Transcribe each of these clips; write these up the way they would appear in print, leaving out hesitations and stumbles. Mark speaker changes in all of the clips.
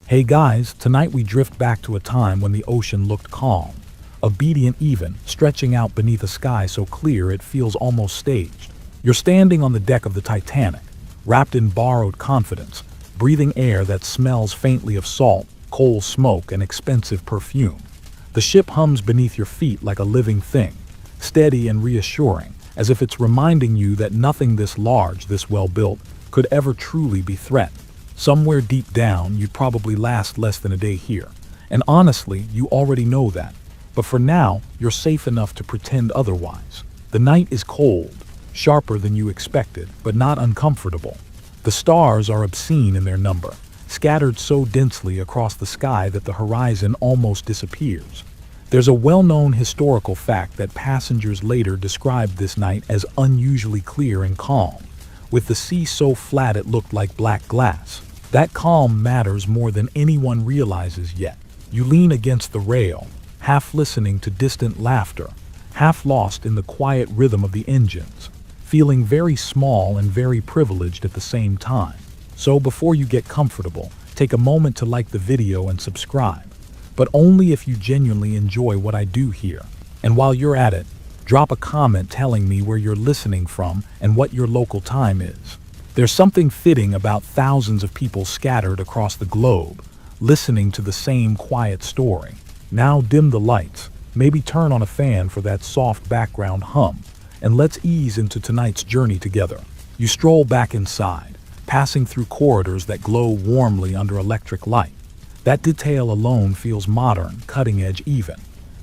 Speaker 1: Hey guys, tonight we drift back to a time when the ocean looked calm, obedient even, stretching out beneath a sky so clear it feels almost staged. You're standing on the deck of the Titanic, wrapped in borrowed confidence, breathing air that smells faintly of salt, coal smoke, and expensive perfume. The ship hums beneath your feet like a living thing, steady and reassuring, as if it's reminding you that nothing this large, this well-built, could ever truly be threatened. Somewhere deep down, you'd probably last less than a day here. And honestly, you already know that. But for now, you're safe enough to pretend otherwise. The night is cold, sharper than you expected, but not uncomfortable. The stars are obscene in their number, scattered so densely across the sky that the horizon almost disappears. There's a well-known historical fact that passengers later described this night as unusually clear and calm, with the sea so flat it looked like black glass. That calm matters more than anyone realizes yet. You lean against the rail, half listening to distant laughter, half lost in the quiet rhythm of the engines, feeling very small and very privileged at the same time. So before you get comfortable, take a moment to like the video and subscribe, but only if you genuinely enjoy what I do here. And while you're at it, drop a comment telling me where you're listening from and what your local time is. There's something fitting about thousands of people scattered across the globe, listening to the same quiet story. Now dim the lights, maybe turn on a fan for that soft background hum, and let's ease into tonight's journey together. You stroll back inside, passing through corridors that glow warmly under electric light. That detail alone feels modern, cutting edge even.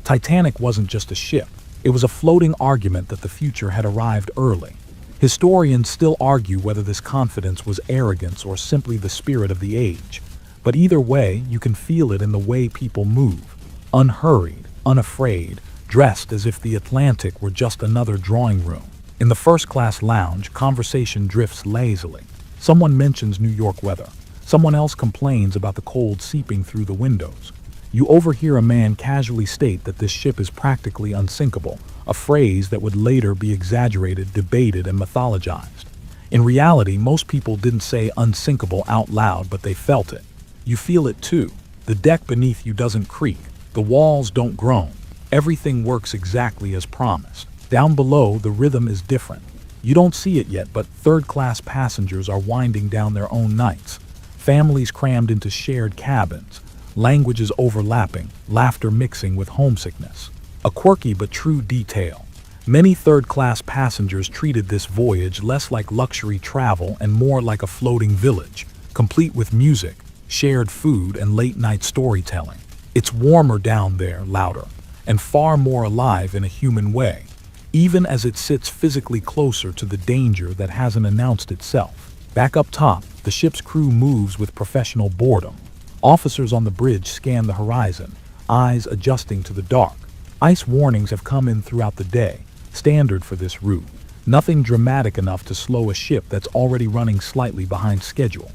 Speaker 1: Titanic wasn't just a ship. It was a floating argument that the future had arrived early. Historians still argue whether this confidence was arrogance or simply the spirit of the age. But either way, you can feel it in the way people move. Unhurried, unafraid, dressed as if the Atlantic were just another drawing room. In the first-class lounge, conversation drifts lazily. Someone mentions New York weather. Someone else complains about the cold seeping through the windows. You overhear a man casually state that this ship is practically unsinkable, a phrase that would later be exaggerated, debated, and mythologized. In reality, most people didn't say unsinkable out loud, but they felt it. You feel it too. The deck beneath you doesn't creak. The walls don't groan. Everything works exactly as promised. Down below, the rhythm is different. You don't see it yet, but third-class passengers are winding down their own nights. Families crammed into shared cabins, languages overlapping, laughter mixing with homesickness. A quirky but true detail. Many third-class passengers treated this voyage less like luxury travel and more like a floating village, complete with music, shared food, and late-night storytelling. It's warmer down there, louder, and far more alive in a human way, even as it sits physically closer to the danger that hasn't announced itself. Back up top, the ship's crew moves with professional boredom. Officers on the bridge scan the horizon, eyes adjusting to the dark. Ice warnings have come in throughout the day, standard for this route. Nothing dramatic enough to slow a ship that's already running slightly behind schedule.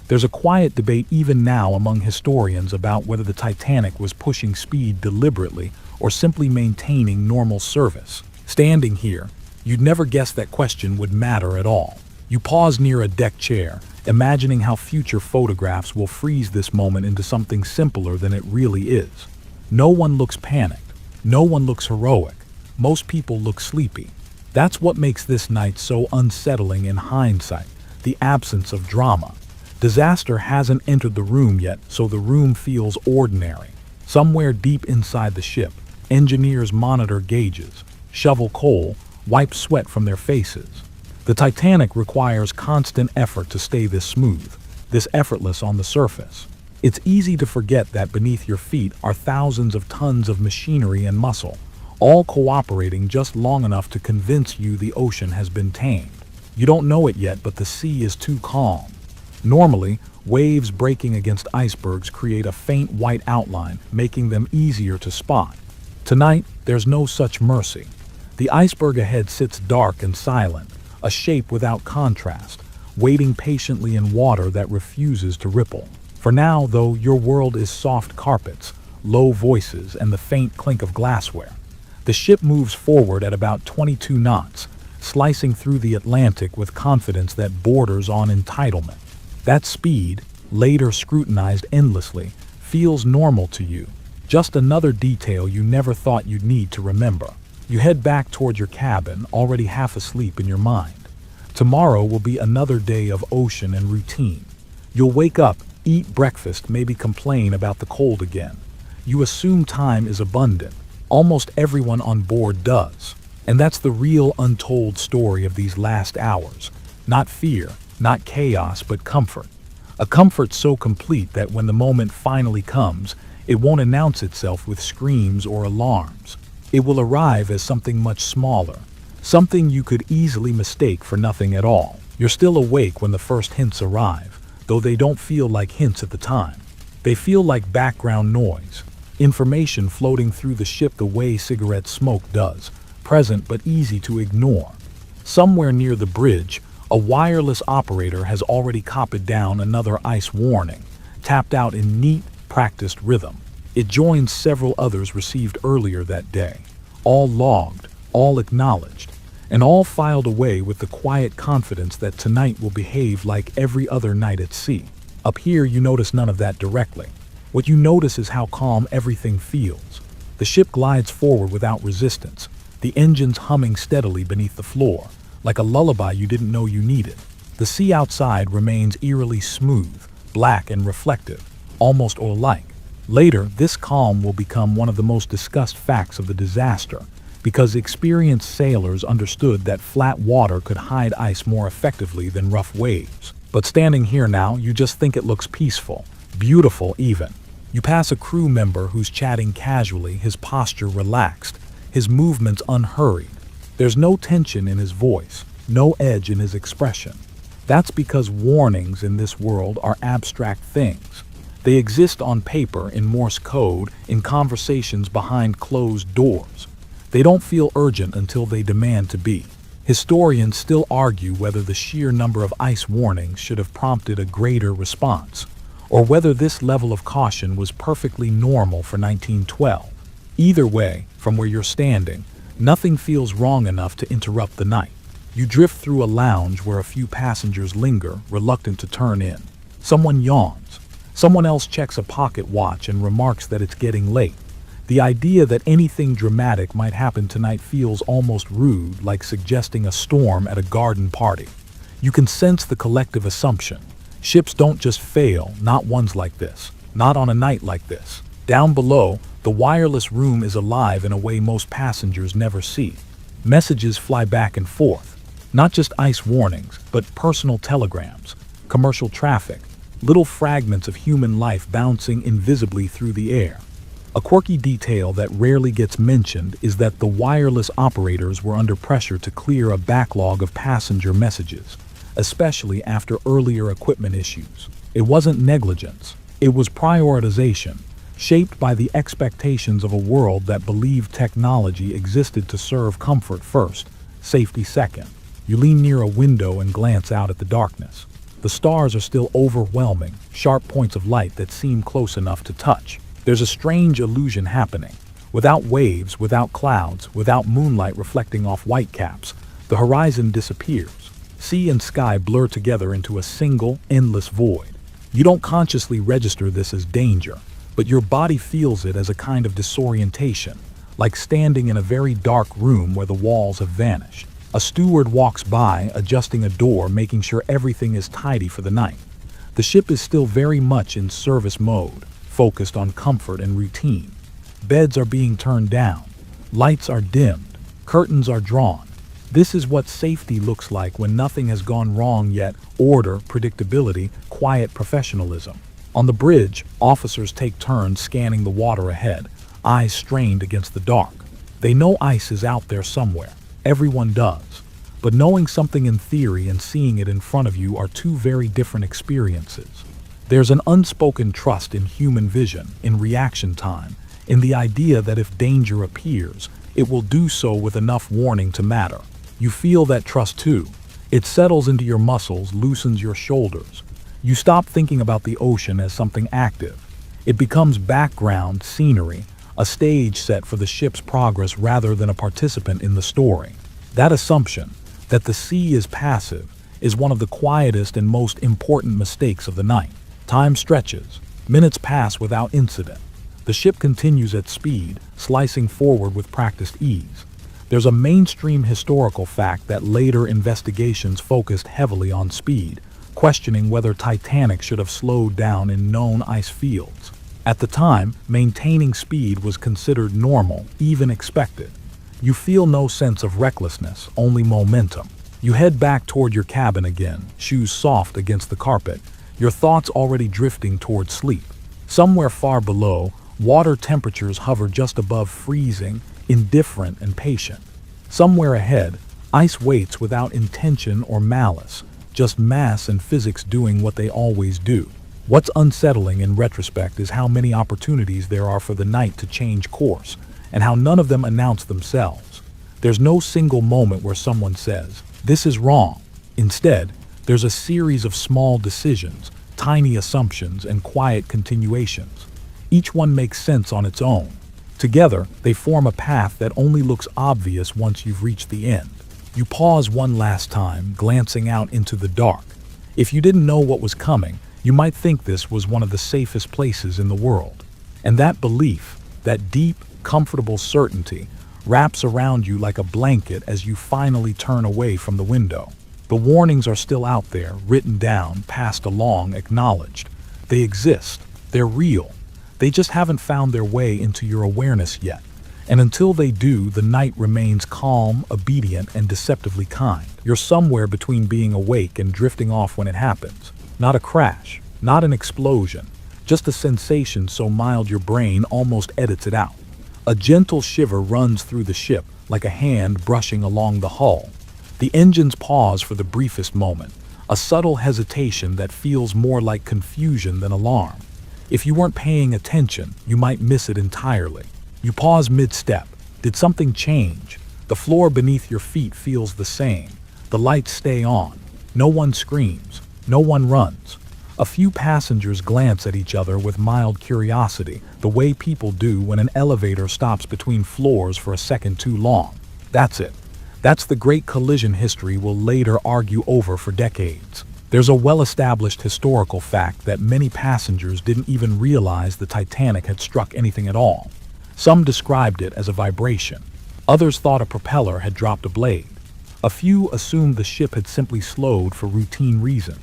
Speaker 1: There's a quiet debate even now among historians about whether the Titanic was pushing speed deliberately or simply maintaining normal service. Standing here, you'd never guess that question would matter at all. You pause near a deck chair, imagining how future photographs will freeze this moment into something simpler than it really is. No one looks panicked. No one looks heroic. Most people look sleepy. That's what makes this night so unsettling in hindsight, the absence of drama. Disaster hasn't entered the room yet, so the room feels ordinary. Somewhere deep inside the ship, engineers monitor gauges, shovel coal, wipe sweat from their faces. The Titanic requires constant effort to stay this smooth, this effortless on the surface. It's easy to forget that beneath your feet are thousands of tons of machinery and muscle, all cooperating just long enough to convince you the ocean has been tamed. You don't know it yet, but the sea is too calm. Normally, waves breaking against icebergs create a faint white outline, making them easier to spot. Tonight, there's no such mercy. The iceberg ahead sits dark and silent, a shape without contrast, waiting patiently in water that refuses to ripple. For now, though, your world is soft carpets, low voices, and the faint clink of glassware. The ship moves forward at about 22 knots, slicing through the Atlantic with confidence that borders on entitlement. That speed, later scrutinized endlessly, feels normal to you. Just another detail you never thought you'd need to remember. You head back toward your cabin, already half asleep in your mind. Tomorrow will be another day of ocean and routine. You'll wake up, eat breakfast, maybe complain about the cold again. You assume time is abundant. Almost everyone on board does. And that's the real untold story of these last hours. Not fear, not chaos, but comfort. A comfort so complete that when the moment finally comes, it won't announce itself with screams or alarms. It will arrive as something much smaller, something you could easily mistake for nothing at all. You're still awake when the first hints arrive, though they don't feel like hints at the time. They feel like background noise, information floating through the ship the way cigarette smoke does, present but easy to ignore. Somewhere near the bridge, a wireless operator has already copied down another ice warning, tapped out in neat, practiced rhythm. It joins several others received earlier that day, all logged, all acknowledged, and all filed away with the quiet confidence that tonight will behave like every other night at sea. Up here you notice none of that directly. What you notice is how calm everything feels. The ship glides forward without resistance, the engines humming steadily beneath the floor, like a lullaby you didn't know you needed. The sea outside remains eerily smooth, black and reflective, almost oil-like. Later, this calm will become one of the most discussed facts of the disaster, because experienced sailors understood that flat water could hide ice more effectively than rough waves. But standing here now, you just think it looks peaceful, beautiful even. You pass a crew member who's chatting casually, his posture relaxed, his movements unhurried. There's no tension in his voice, no edge in his expression. That's because warnings in this world are abstract things. They exist on paper, in Morse code, in conversations behind closed doors. They don't feel urgent until they demand to be. Historians still argue whether the sheer number of ice warnings should have prompted a greater response, or whether this level of caution was perfectly normal for 1912. Either way, from where you're standing, nothing feels wrong enough to interrupt the night. You drift through a lounge where a few passengers linger, reluctant to turn in. Someone yawns. Someone else checks a pocket watch and remarks that it's getting late. The idea that anything dramatic might happen tonight feels almost rude, like suggesting a storm at a garden party. You can sense the collective assumption. Ships don't just fail, not ones like this, not on a night like this. Down below, the wireless room is alive in a way most passengers never see. Messages fly back and forth. Not just ice warnings, but personal telegrams, commercial traffic, little fragments of human life bouncing invisibly through the air. A quirky detail that rarely gets mentioned is that the wireless operators were under pressure to clear a backlog of passenger messages, especially after earlier equipment issues. It wasn't negligence, it was prioritization, shaped by the expectations of a world that believed technology existed to serve comfort first, safety second. You lean near a window and glance out at the darkness. The stars are still overwhelming, sharp points of light that seem close enough to touch. There's a strange illusion happening. Without waves, without clouds, without moonlight reflecting off whitecaps, the horizon disappears. Sea and sky blur together into a single, endless void. You don't consciously register this as danger, but your body feels it as a kind of disorientation, like standing in a very dark room where the walls have vanished. A steward walks by, adjusting a door, making sure everything is tidy for the night. The ship is still very much in service mode, focused on comfort and routine. Beds are being turned down, lights are dimmed, curtains are drawn. This is what safety looks like when nothing has gone wrong yet: order, predictability, quiet professionalism. On the bridge, officers take turns scanning the water ahead, eyes strained against the dark. They know ice is out there somewhere. Everyone does. But knowing something in theory and seeing it in front of you are two very different experiences. There's an unspoken trust in human vision, in reaction time, in the idea that if danger appears, it will do so with enough warning to matter. You feel that trust too. It settles into your muscles, loosens your shoulders. You stop thinking about the ocean as something active. It becomes background, scenery, a stage set for the ship's progress rather than a participant in the story. That assumption, that the sea is passive, is one of the quietest and most important mistakes of the night. Time stretches. Minutes pass without incident. The ship continues at speed, slicing forward with practiced ease. There's a mainstream historical fact that later investigations focused heavily on speed, questioning whether Titanic should have slowed down in known ice fields. At the time, maintaining speed was considered normal, even expected. You feel no sense of recklessness, only momentum. You head back toward your cabin again, shoes soft against the carpet, your thoughts already drifting toward sleep. Somewhere far below, water temperatures hover just above freezing, indifferent and patient. Somewhere ahead, ice waits without intention or malice, just mass and physics doing what they always do. What's unsettling in retrospect is how many opportunities there are for the night to change course, and how none of them announce themselves. There's no single moment where someone says, "This is wrong." Instead, there's a series of small decisions, tiny assumptions, and quiet continuations. Each one makes sense on its own. Together, they form a path that only looks obvious once you've reached the end. You pause one last time, glancing out into the dark. If you didn't know what was coming, you might think this was one of the safest places in the world. And that belief, that deep, comfortable certainty, wraps around you like a blanket as you finally turn away from the window. The warnings are still out there, written down, passed along, acknowledged. They exist. They're real. They just haven't found their way into your awareness yet. And until they do, the night remains calm, obedient, and deceptively kind. You're somewhere between being awake and drifting off when it happens. Not a crash, not an explosion, just a sensation so mild your brain almost edits it out. A gentle shiver runs through the ship, like a hand brushing along the hull. The engines pause for the briefest moment, a subtle hesitation that feels more like confusion than alarm. If you weren't paying attention, you might miss it entirely. You pause mid-step. Did something change? The floor beneath your feet feels the same. The lights stay on. No one screams. No one runs. A few passengers glance at each other with mild curiosity, the way people do when an elevator stops between floors for a second too long. That's it. That's the great collision history we'll later argue over for decades. There's a well-established historical fact that many passengers didn't even realize the Titanic had struck anything at all. Some described it as a vibration. Others thought a propeller had dropped a blade. A few assumed the ship had simply slowed for routine reasons.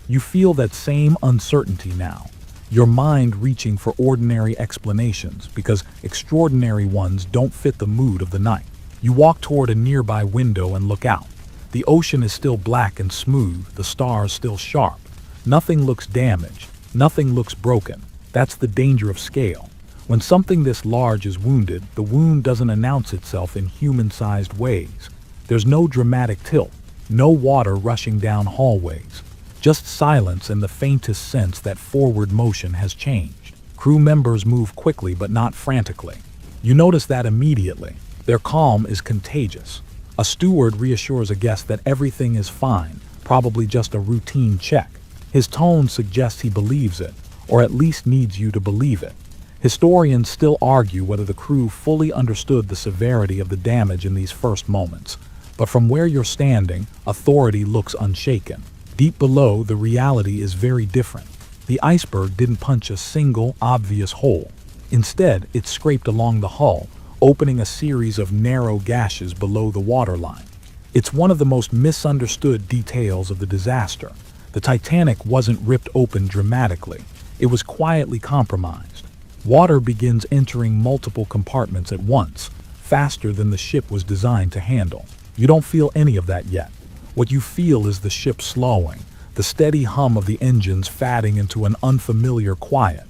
Speaker 1: You feel that same uncertainty now, your mind reaching for ordinary explanations because extraordinary ones don't fit the mood of the night. You walk toward a nearby window and look out. The ocean is still black and smooth, the stars still sharp. Nothing looks damaged, nothing looks broken. That's the danger of scale. When something this large is wounded, the wound doesn't announce itself in human-sized ways. There's no dramatic tilt, no water rushing down hallways. Just silence and the faintest sense that forward motion has changed. Crew members move quickly but not frantically. You notice that immediately. Their calm is contagious. A steward reassures a guest that everything is fine, probably just a routine check. His tone suggests he believes it, or at least needs you to believe it. Historians still argue whether the crew fully understood the severity of the damage in these first moments. But from where you're standing, authority looks unshaken. Deep below, the reality is very different. The iceberg didn't punch a single, obvious hole. Instead, it scraped along the hull, opening a series of narrow gashes below the waterline. It's one of the most misunderstood details of the disaster. The Titanic wasn't ripped open dramatically. It was quietly compromised. Water begins entering multiple compartments at once, faster than the ship was designed to handle. You don't feel any of that yet. What you feel is the ship slowing, the steady hum of the engines fading into an unfamiliar quiet.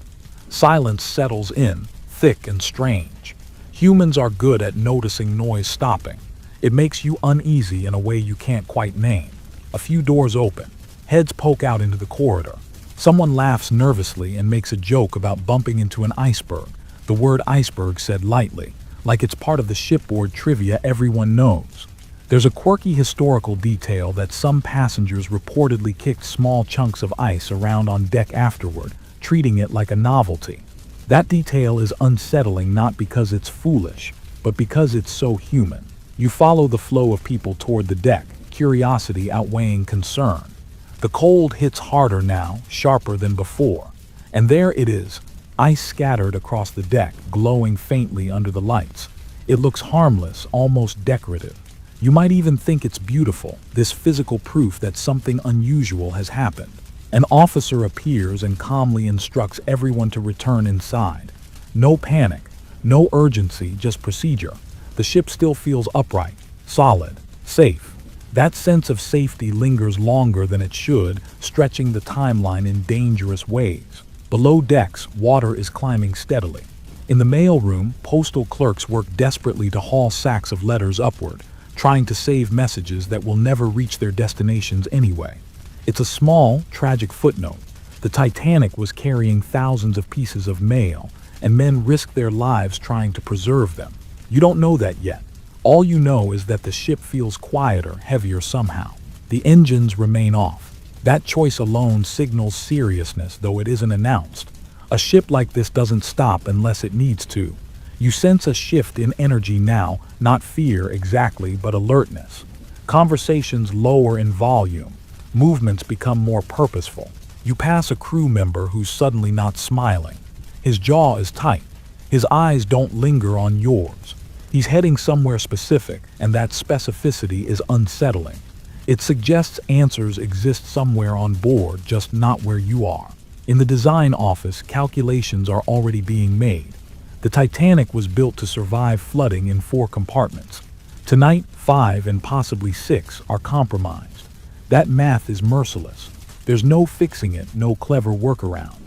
Speaker 1: Silence settles in, thick and strange. Humans are good at noticing noise stopping. It makes you uneasy in a way you can't quite name. A few doors open. Heads poke out into the corridor. Someone laughs nervously and makes a joke about bumping into an iceberg. The word iceberg said lightly, like it's part of the shipboard trivia everyone knows. There's a quirky historical detail that some passengers reportedly kicked small chunks of ice around on deck afterward, treating it like a novelty. That detail is unsettling not because it's foolish, but because it's so human. You follow the flow of people toward the deck, curiosity outweighing concern. The cold hits harder now, sharper than before. And there it is, ice scattered across the deck, glowing faintly under the lights. It looks harmless, almost decorative. You might even think it's beautiful, this physical proof that something unusual has happened. An officer appears and calmly instructs everyone to return inside. No panic, no urgency, just procedure. The ship still feels upright, solid, safe. That sense of safety lingers longer than it should, stretching the timeline in dangerous ways. Below decks, water is climbing steadily. In the mailroom, postal clerks work desperately to haul sacks of letters upward, trying to save messages that will never reach their destinations anyway. It's a small, tragic footnote. The Titanic was carrying thousands of pieces of mail, and men risked their lives trying to preserve them. You don't know that yet. All you know is that the ship feels quieter, heavier somehow. The engines remain off. That choice alone signals seriousness, though it isn't announced. A ship like this doesn't stop unless it needs to. You sense a shift in energy now, not fear exactly, but alertness. Conversations lower in volume. Movements become more purposeful. You pass a crew member who's suddenly not smiling. His jaw is tight. His eyes don't linger on yours. He's heading somewhere specific, and that specificity is unsettling. It suggests answers exist somewhere on board, just not where you are. In the design office, calculations are already being made. The Titanic was built to survive flooding in 4 compartments. Tonight, 5 and possibly 6 are compromised. That math is merciless. There's no fixing it, no clever workaround.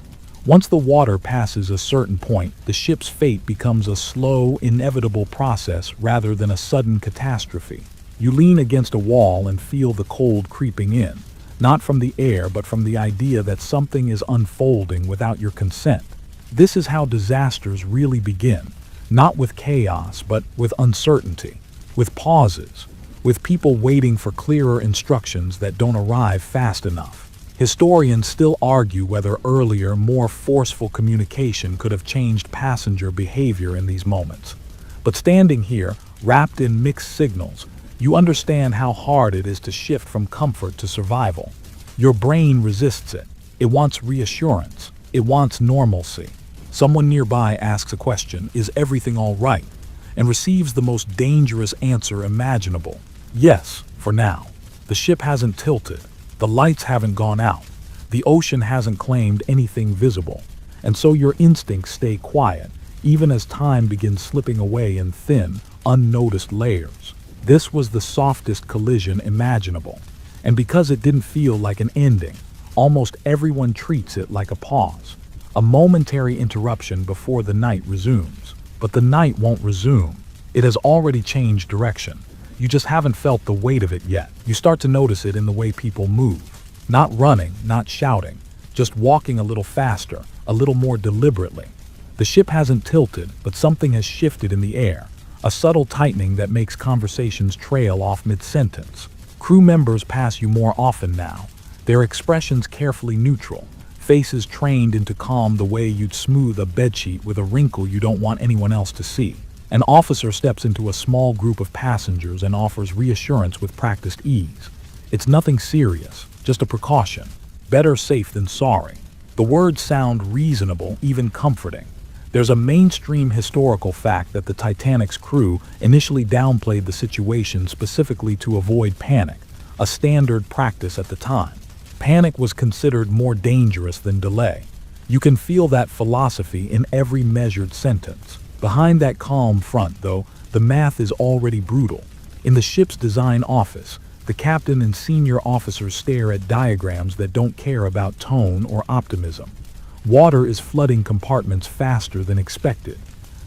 Speaker 1: Once the water passes a certain point, the ship's fate becomes a slow, inevitable process rather than a sudden catastrophe. You lean against a wall and feel the cold creeping in, not from the air but from the idea that something is unfolding without your consent. This is how disasters really begin, not with chaos but with uncertainty, with pauses, with people waiting for clearer instructions that don't arrive fast enough. Historians still argue whether earlier, more forceful communication could have changed passenger behavior in these moments. But standing here, wrapped in mixed signals, you understand how hard it is to shift from comfort to survival. Your brain resists it. It wants reassurance. It wants normalcy. Someone nearby asks a question, "Is everything all right?" and receives the most dangerous answer imaginable. Yes, for now. The ship hasn't tilted. The lights haven't gone out. The ocean hasn't claimed anything visible. And so your instincts stay quiet, even as time begins slipping away in thin, unnoticed layers. This was the softest collision imaginable. And because it didn't feel like an ending, almost everyone treats it like a pause. A momentary interruption before the night resumes. But the night won't resume. It has already changed direction. You just haven't felt the weight of it yet. You start to notice it in the way people move. Not running, not shouting, just walking a little faster, a little more deliberately. The ship hasn't tilted, but something has shifted in the air. A subtle tightening that makes conversations trail off mid-sentence. Crew members pass you more often now, their expressions carefully neutral, faces trained into calm the way you'd smooth a bedsheet with a wrinkle you don't want anyone else to see. An officer steps into a small group of passengers and offers reassurance with practiced ease. It's nothing serious, just a precaution. Better safe than sorry. The words sound reasonable, even comforting. There's a mainstream historical fact that the Titanic's crew initially downplayed the situation specifically to avoid panic, a standard practice at the time. Panic was considered more dangerous than delay. You can feel that philosophy in every measured sentence. Behind that calm front, though, the math is already brutal. In the ship's design office, the captain and senior officers stare at diagrams that don't care about tone or optimism. Water is flooding compartments faster than expected.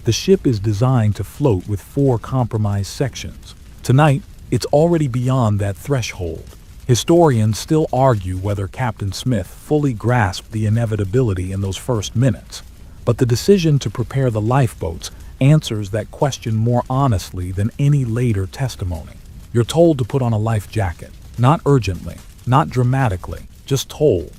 Speaker 1: The ship is designed to float with 4 compromised sections. Tonight, it's already beyond that threshold. Historians still argue whether Captain Smith fully grasped the inevitability in those first minutes. But the decision to prepare the lifeboats answers that question more honestly than any later testimony. You're told to put on a life jacket, not urgently, not dramatically, just told.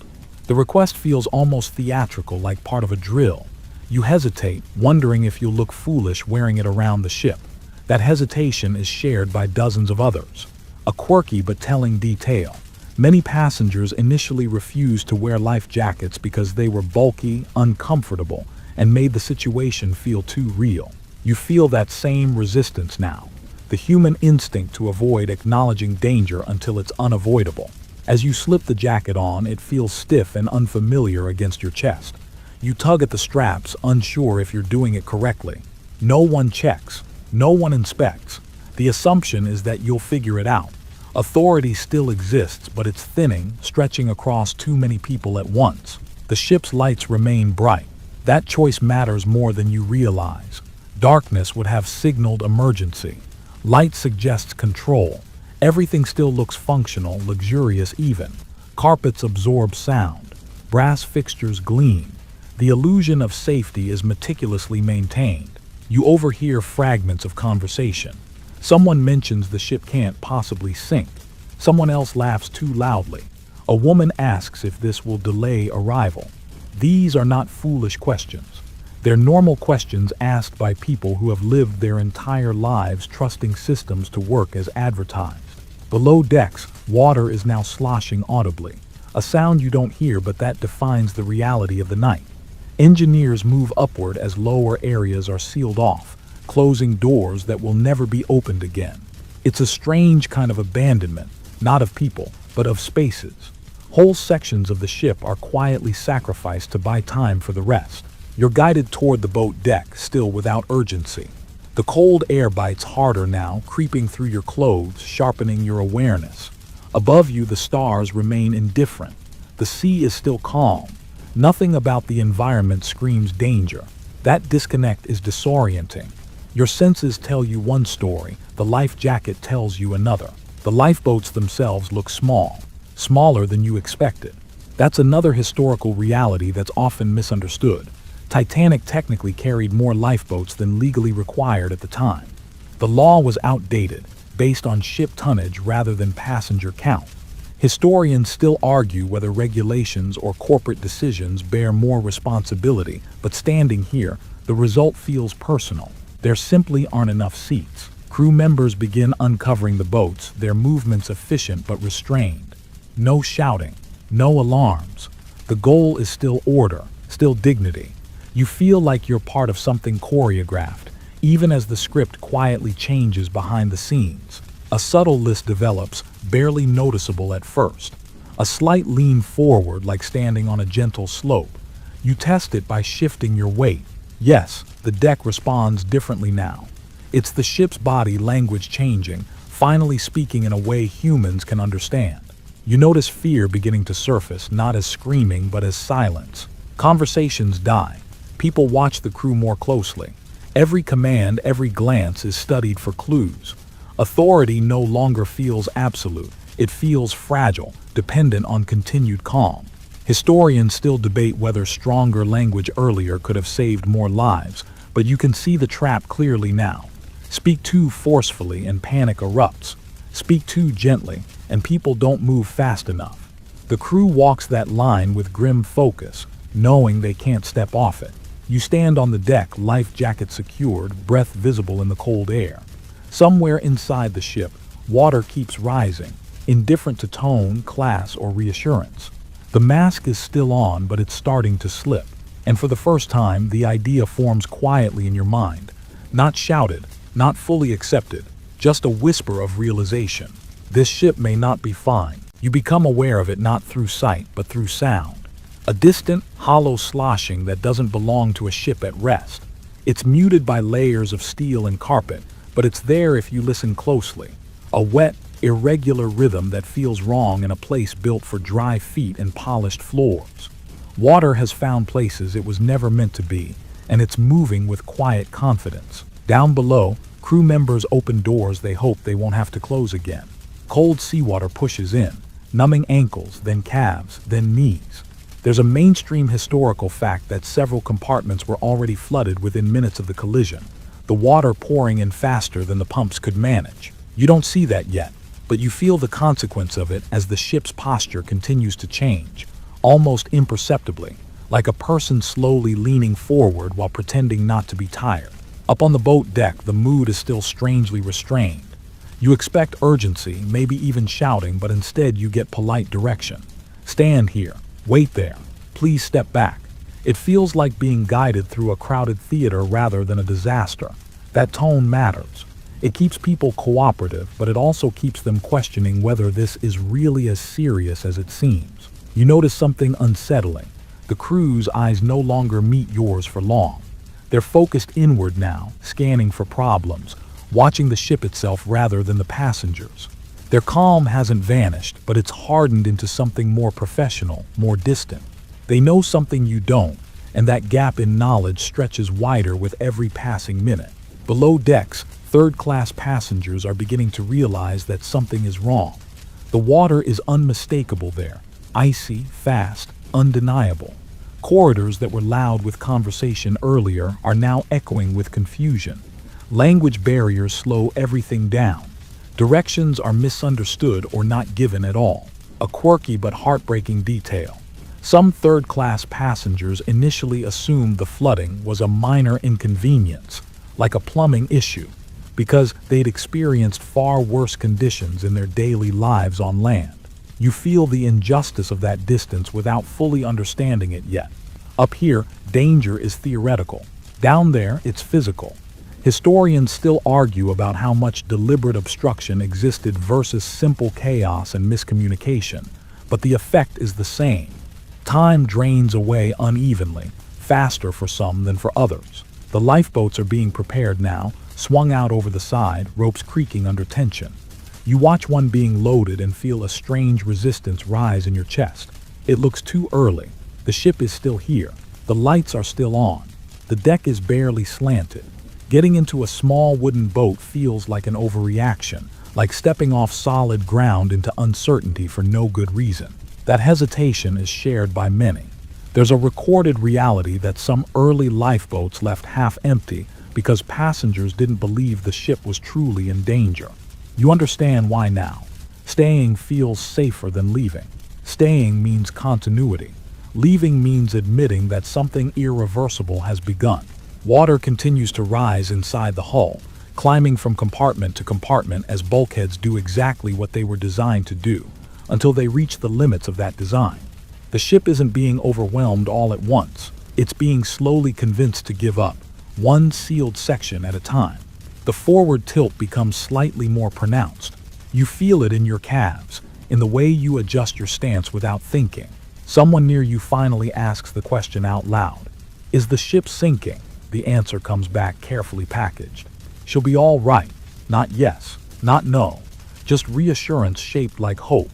Speaker 1: The request feels almost theatrical, like part of a drill. You hesitate, wondering if you'll look foolish wearing it around the ship. That hesitation is shared by dozens of others. A quirky but telling detail. Many passengers initially refused to wear life jackets because they were bulky, uncomfortable, and made the situation feel too real. You feel that same resistance now, the human instinct to avoid acknowledging danger until it's unavoidable. As you slip the jacket on, it feels stiff and unfamiliar against your chest. You tug at the straps, unsure if you're doing it correctly. No one checks. No one inspects. The assumption is that you'll figure it out. Authority still exists, but it's thinning, stretching across too many people at once. The ship's lights remain bright. That choice matters more than you realize. Darkness would have signaled emergency. Light suggests control. Everything still looks functional, luxurious even. Carpets absorb sound. Brass fixtures gleam. The illusion of safety is meticulously maintained. You overhear fragments of conversation. Someone mentions the ship can't possibly sink. Someone else laughs too loudly. A woman asks if this will delay arrival. These are not foolish questions. They're normal questions asked by people who have lived their entire lives trusting systems to work as advertised. Below decks, water is now sloshing audibly. A sound you don't hear, but that defines the reality of the night. Engineers move upward as lower areas are sealed off, closing doors that will never be opened again. It's a strange kind of abandonment, not of people, but of spaces. Whole sections of the ship are quietly sacrificed to buy time for the rest. You're guided toward the boat deck, still without urgency. The cold air bites harder now, creeping through your clothes, sharpening your awareness. Above you, the stars remain indifferent. The sea is still calm. Nothing about the environment screams danger. That disconnect is disorienting. Your senses tell you one story, the life jacket tells you another. The lifeboats themselves look small, smaller than you expected. That's another historical reality that's often misunderstood. Titanic technically carried more lifeboats than legally required at the time. The law was outdated, based on ship tonnage rather than passenger count. Historians still argue whether regulations or corporate decisions bear more responsibility, but standing here, the result feels personal. There simply aren't enough seats. Crew members begin uncovering the boats, their movements efficient but restrained. No shouting, no alarms. The goal is still order, still dignity. You feel like you're part of something choreographed, even as the script quietly changes behind the scenes. A subtle list develops, barely noticeable at first. A slight lean forward, like standing on a gentle slope. You test it by shifting your weight. Yes, the deck responds differently now. It's the ship's body language changing, finally speaking in a way humans can understand. You notice fear beginning to surface, not as screaming but as silence. Conversations die. People watch the crew more closely. Every command, every glance is studied for clues. Authority no longer feels absolute. It feels fragile, dependent on continued calm. Historians still debate whether stronger language earlier could have saved more lives, but you can see the trap clearly now. Speak too forcefully and panic erupts. Speak too gently and people don't move fast enough. The crew walks that line with grim focus, knowing they can't step off it. You stand on the deck, life jacket secured, breath visible in the cold air. Somewhere inside the ship, water keeps rising, indifferent to tone, class, or reassurance. The mask is still on, but it's starting to slip. And for the first time, the idea forms quietly in your mind. Not shouted, not fully accepted, just a whisper of realization. This ship may not be fine. You become aware of it not through sight, but through sound. A distant, hollow sloshing that doesn't belong to a ship at rest. It's muted by layers of steel and carpet, but it's there if you listen closely. A wet, irregular rhythm that feels wrong in a place built for dry feet and polished floors. Water has found places it was never meant to be, and it's moving with quiet confidence. Down below, crew members open doors they hope they won't have to close again. Cold seawater pushes in, numbing ankles, then calves, then knees. There's a mainstream historical fact that several compartments were already flooded within minutes of the collision, the water pouring in faster than the pumps could manage. You don't see that yet, but you feel the consequence of it as the ship's posture continues to change, almost imperceptibly, like a person slowly leaning forward while pretending not to be tired. Up on the boat deck, the mood is still strangely restrained. You expect urgency, maybe even shouting, but instead you get polite direction. Stand here. Wait there. Please step back. It feels like being guided through a crowded theater rather than a disaster. That tone matters. It keeps people cooperative, but it also keeps them questioning whether this is really as serious as it seems. You notice something unsettling. The crew's eyes no longer meet yours for long. They're focused inward now, scanning for problems, watching the ship itself rather than the passengers. Their calm hasn't vanished, but it's hardened into something more professional, more distant. They know something you don't, and that gap in knowledge stretches wider with every passing minute. Below decks, third-class passengers are beginning to realize that something is wrong. The water is unmistakable there, icy, fast, undeniable. Corridors that were loud with conversation earlier are now echoing with confusion. Language barriers slow everything down. Directions are misunderstood or not given at all. A quirky but heartbreaking detail. Some third-class passengers initially assumed the flooding was a minor inconvenience, like a plumbing issue, because they'd experienced far worse conditions in their daily lives on land. You feel the injustice of that distance without fully understanding it yet. Up here, danger is theoretical. Down there, it's physical. Historians still argue about how much deliberate obstruction existed versus simple chaos and miscommunication, but the effect is the same. Time drains away unevenly, faster for some than for others. The lifeboats are being prepared now, swung out over the side, ropes creaking under tension. You watch one being loaded and feel a strange resistance rise in your chest. It looks too early. The ship is still here. The lights are still on. The deck is barely slanted. Getting into a small wooden boat feels like an overreaction, like stepping off solid ground into uncertainty for no good reason. That hesitation is shared by many. There's a recorded reality that some early lifeboats left half empty because passengers didn't believe the ship was truly in danger. You understand why now. Staying feels safer than leaving. Staying means continuity. Leaving means admitting that something irreversible has begun. Water continues to rise inside the hull, climbing from compartment to compartment as bulkheads do exactly what they were designed to do, until they reach the limits of that design. The ship isn't being overwhelmed all at once. It's being slowly convinced to give up, one sealed section at a time. The forward tilt becomes slightly more pronounced. You feel it in your calves, in the way you adjust your stance without thinking. Someone near you finally asks the question out loud. Is the ship sinking? The answer comes back carefully packaged. She'll be all right. Not yes, not no. Just reassurance shaped like hope.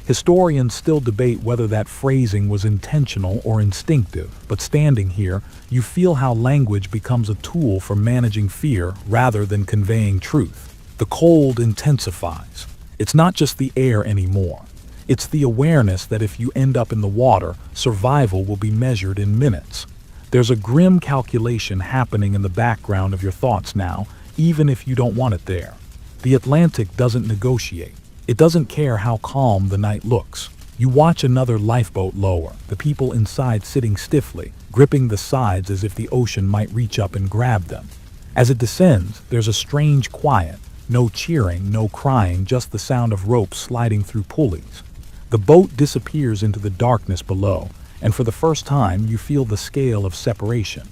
Speaker 1: Historians still debate whether that phrasing was intentional or instinctive, but standing here, you feel how language becomes a tool for managing fear rather than conveying truth. The cold intensifies. It's not just the air anymore. It's the awareness that if you end up in the water, survival will be measured in minutes. There's a grim calculation happening in the background of your thoughts now, even if you don't want it there. The Atlantic doesn't negotiate. It doesn't care how calm the night looks. You watch another lifeboat lower, the people inside sitting stiffly, gripping the sides as if the ocean might reach up and grab them. As it descends, there's a strange quiet. No cheering, no crying, just the sound of ropes sliding through pulleys. The boat disappears into the darkness below, and for the first time you feel the scale of separation.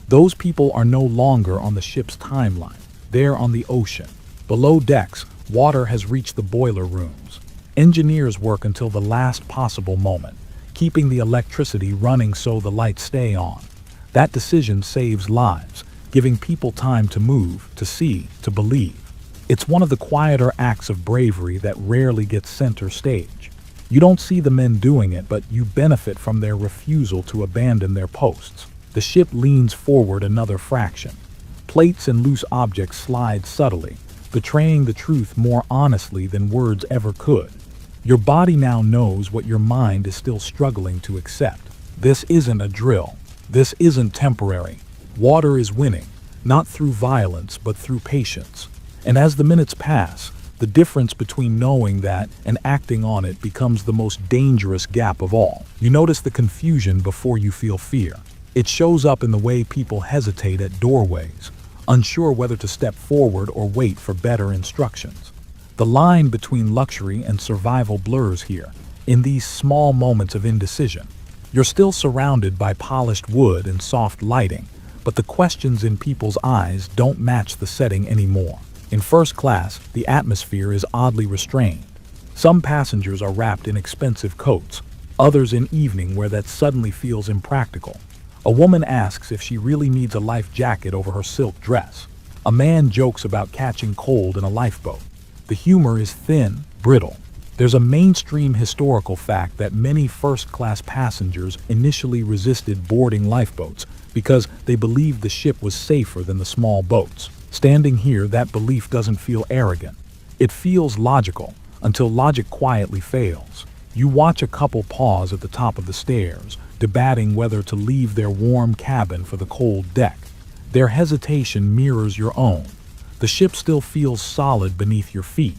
Speaker 1: Those people are no longer on the ship's timeline. They're on the ocean. Below decks, water has reached the boiler rooms. Engineers work until the last possible moment, keeping the electricity running so the lights stay on. That decision saves lives, giving people time to move, to see, to believe. It's one of the quieter acts of bravery that rarely gets center stage. You don't see the men doing it, but you benefit from their refusal to abandon their posts. The ship leans forward another fraction. Plates and loose objects slide subtly, betraying the truth more honestly than words ever could. Your body now knows what your mind is still struggling to accept. This isn't a drill. This isn't temporary. Water is winning, not through violence, but through patience. And as the minutes pass, the difference between knowing that and acting on it becomes the most dangerous gap of all. You notice the confusion before you feel fear. It shows up in the way people hesitate at doorways, unsure whether to step forward or wait for better instructions. The line between luxury and survival blurs here, in these small moments of indecision. You're still surrounded by polished wood and soft lighting, but the questions in people's eyes don't match the setting anymore. In first class, the atmosphere is oddly restrained. Some passengers are wrapped in expensive coats, others in evening wear that suddenly feels impractical. A woman asks if she really needs a life jacket over her silk dress. A man jokes about catching cold in a lifeboat. The humor is thin, brittle. There's a mainstream historical fact that many first-class passengers initially resisted boarding lifeboats because they believed the ship was safer than the small boats. Standing here, that belief doesn't feel arrogant. It feels logical, until logic quietly fails. You watch a couple pause at the top of the stairs, debating whether to leave their warm cabin for the cold deck. Their hesitation mirrors your own. The ship still feels solid beneath your feet.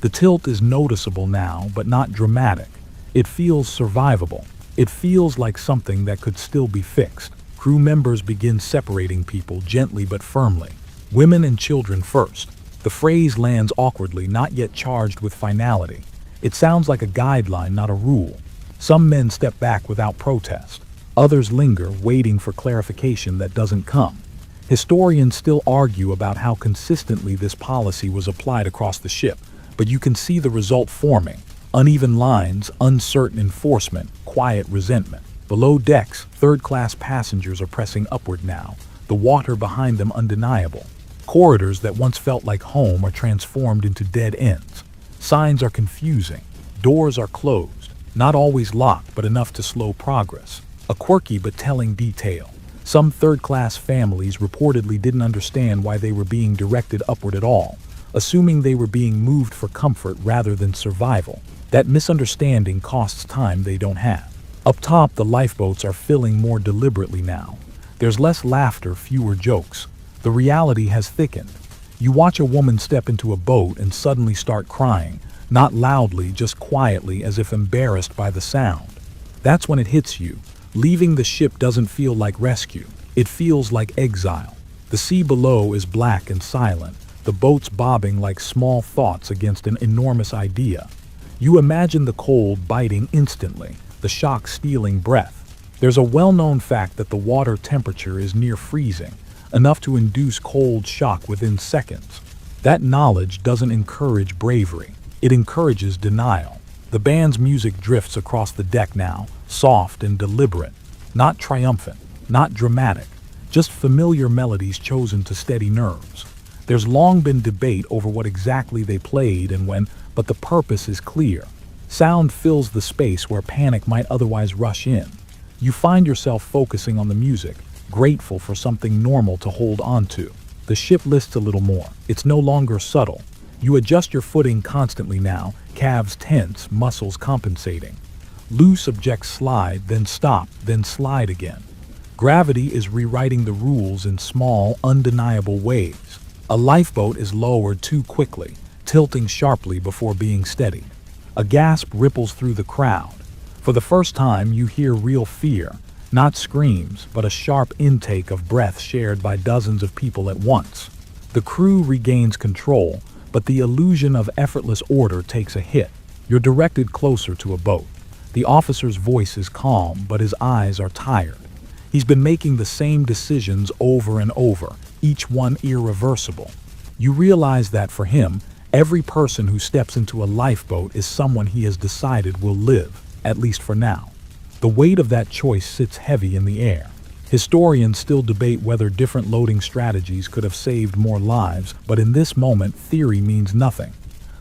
Speaker 1: The tilt is noticeable now, but not dramatic. It feels survivable. It feels like something that could still be fixed. Crew members begin separating people gently but firmly. Women and children first. The phrase lands awkwardly, not yet charged with finality. It sounds like a guideline, not a rule. Some men step back without protest. Others linger, waiting for clarification that doesn't come. Historians still argue about how consistently this policy was applied across the ship, but you can see the result forming. Uneven lines, uncertain enforcement, quiet resentment. Below decks, third-class passengers are pressing upward now, the water behind them undeniable. Corridors that once felt like home are transformed into dead ends. Signs are confusing. Doors are closed, not always locked, but enough to slow progress. A quirky but telling detail. Some third-class families reportedly didn't understand why they were being directed upward at all, assuming they were being moved for comfort rather than survival. That misunderstanding costs time they don't have. Up top, the lifeboats are filling more deliberately now. There's less laughter, fewer jokes. The reality has thickened. You watch a woman step into a boat and suddenly start crying, not loudly, just quietly, as if embarrassed by the sound. That's when it hits you. Leaving the ship doesn't feel like rescue. It feels like exile. The sea below is black and silent, the boats bobbing like small thoughts against an enormous idea. You imagine the cold biting instantly, the shock stealing breath. There's a well-known fact that the water temperature is near freezing, enough to induce cold shock within seconds. That knowledge doesn't encourage bravery. It encourages denial. The band's music drifts across the deck now, soft and deliberate. Not triumphant, not dramatic, just familiar melodies chosen to steady nerves. There's long been debate over what exactly they played and when, but the purpose is clear. Sound fills the space where panic might otherwise rush in. You find yourself focusing on the music, grateful for something normal to hold on to. The ship lists a little more. It's no longer subtle. You adjust your footing constantly now, calves tense, muscles compensating. Loose objects slide, then stop, then slide again. Gravity is rewriting the rules in small, undeniable ways. A lifeboat is lowered too quickly, tilting sharply before being steadied. A gasp ripples through the crowd. For the first time, you hear real fear. Not screams, but a sharp intake of breath shared by dozens of people at once. The crew regains control, but the illusion of effortless order takes a hit. You're directed closer to a boat. The officer's voice is calm, but his eyes are tired. He's been making the same decisions over and over, each one irreversible. You realize that for him, every person who steps into a lifeboat is someone he has decided will live, at least for now. The weight of that choice sits heavy in the air. Historians still debate whether different loading strategies could have saved more lives, but in this moment, theory means nothing.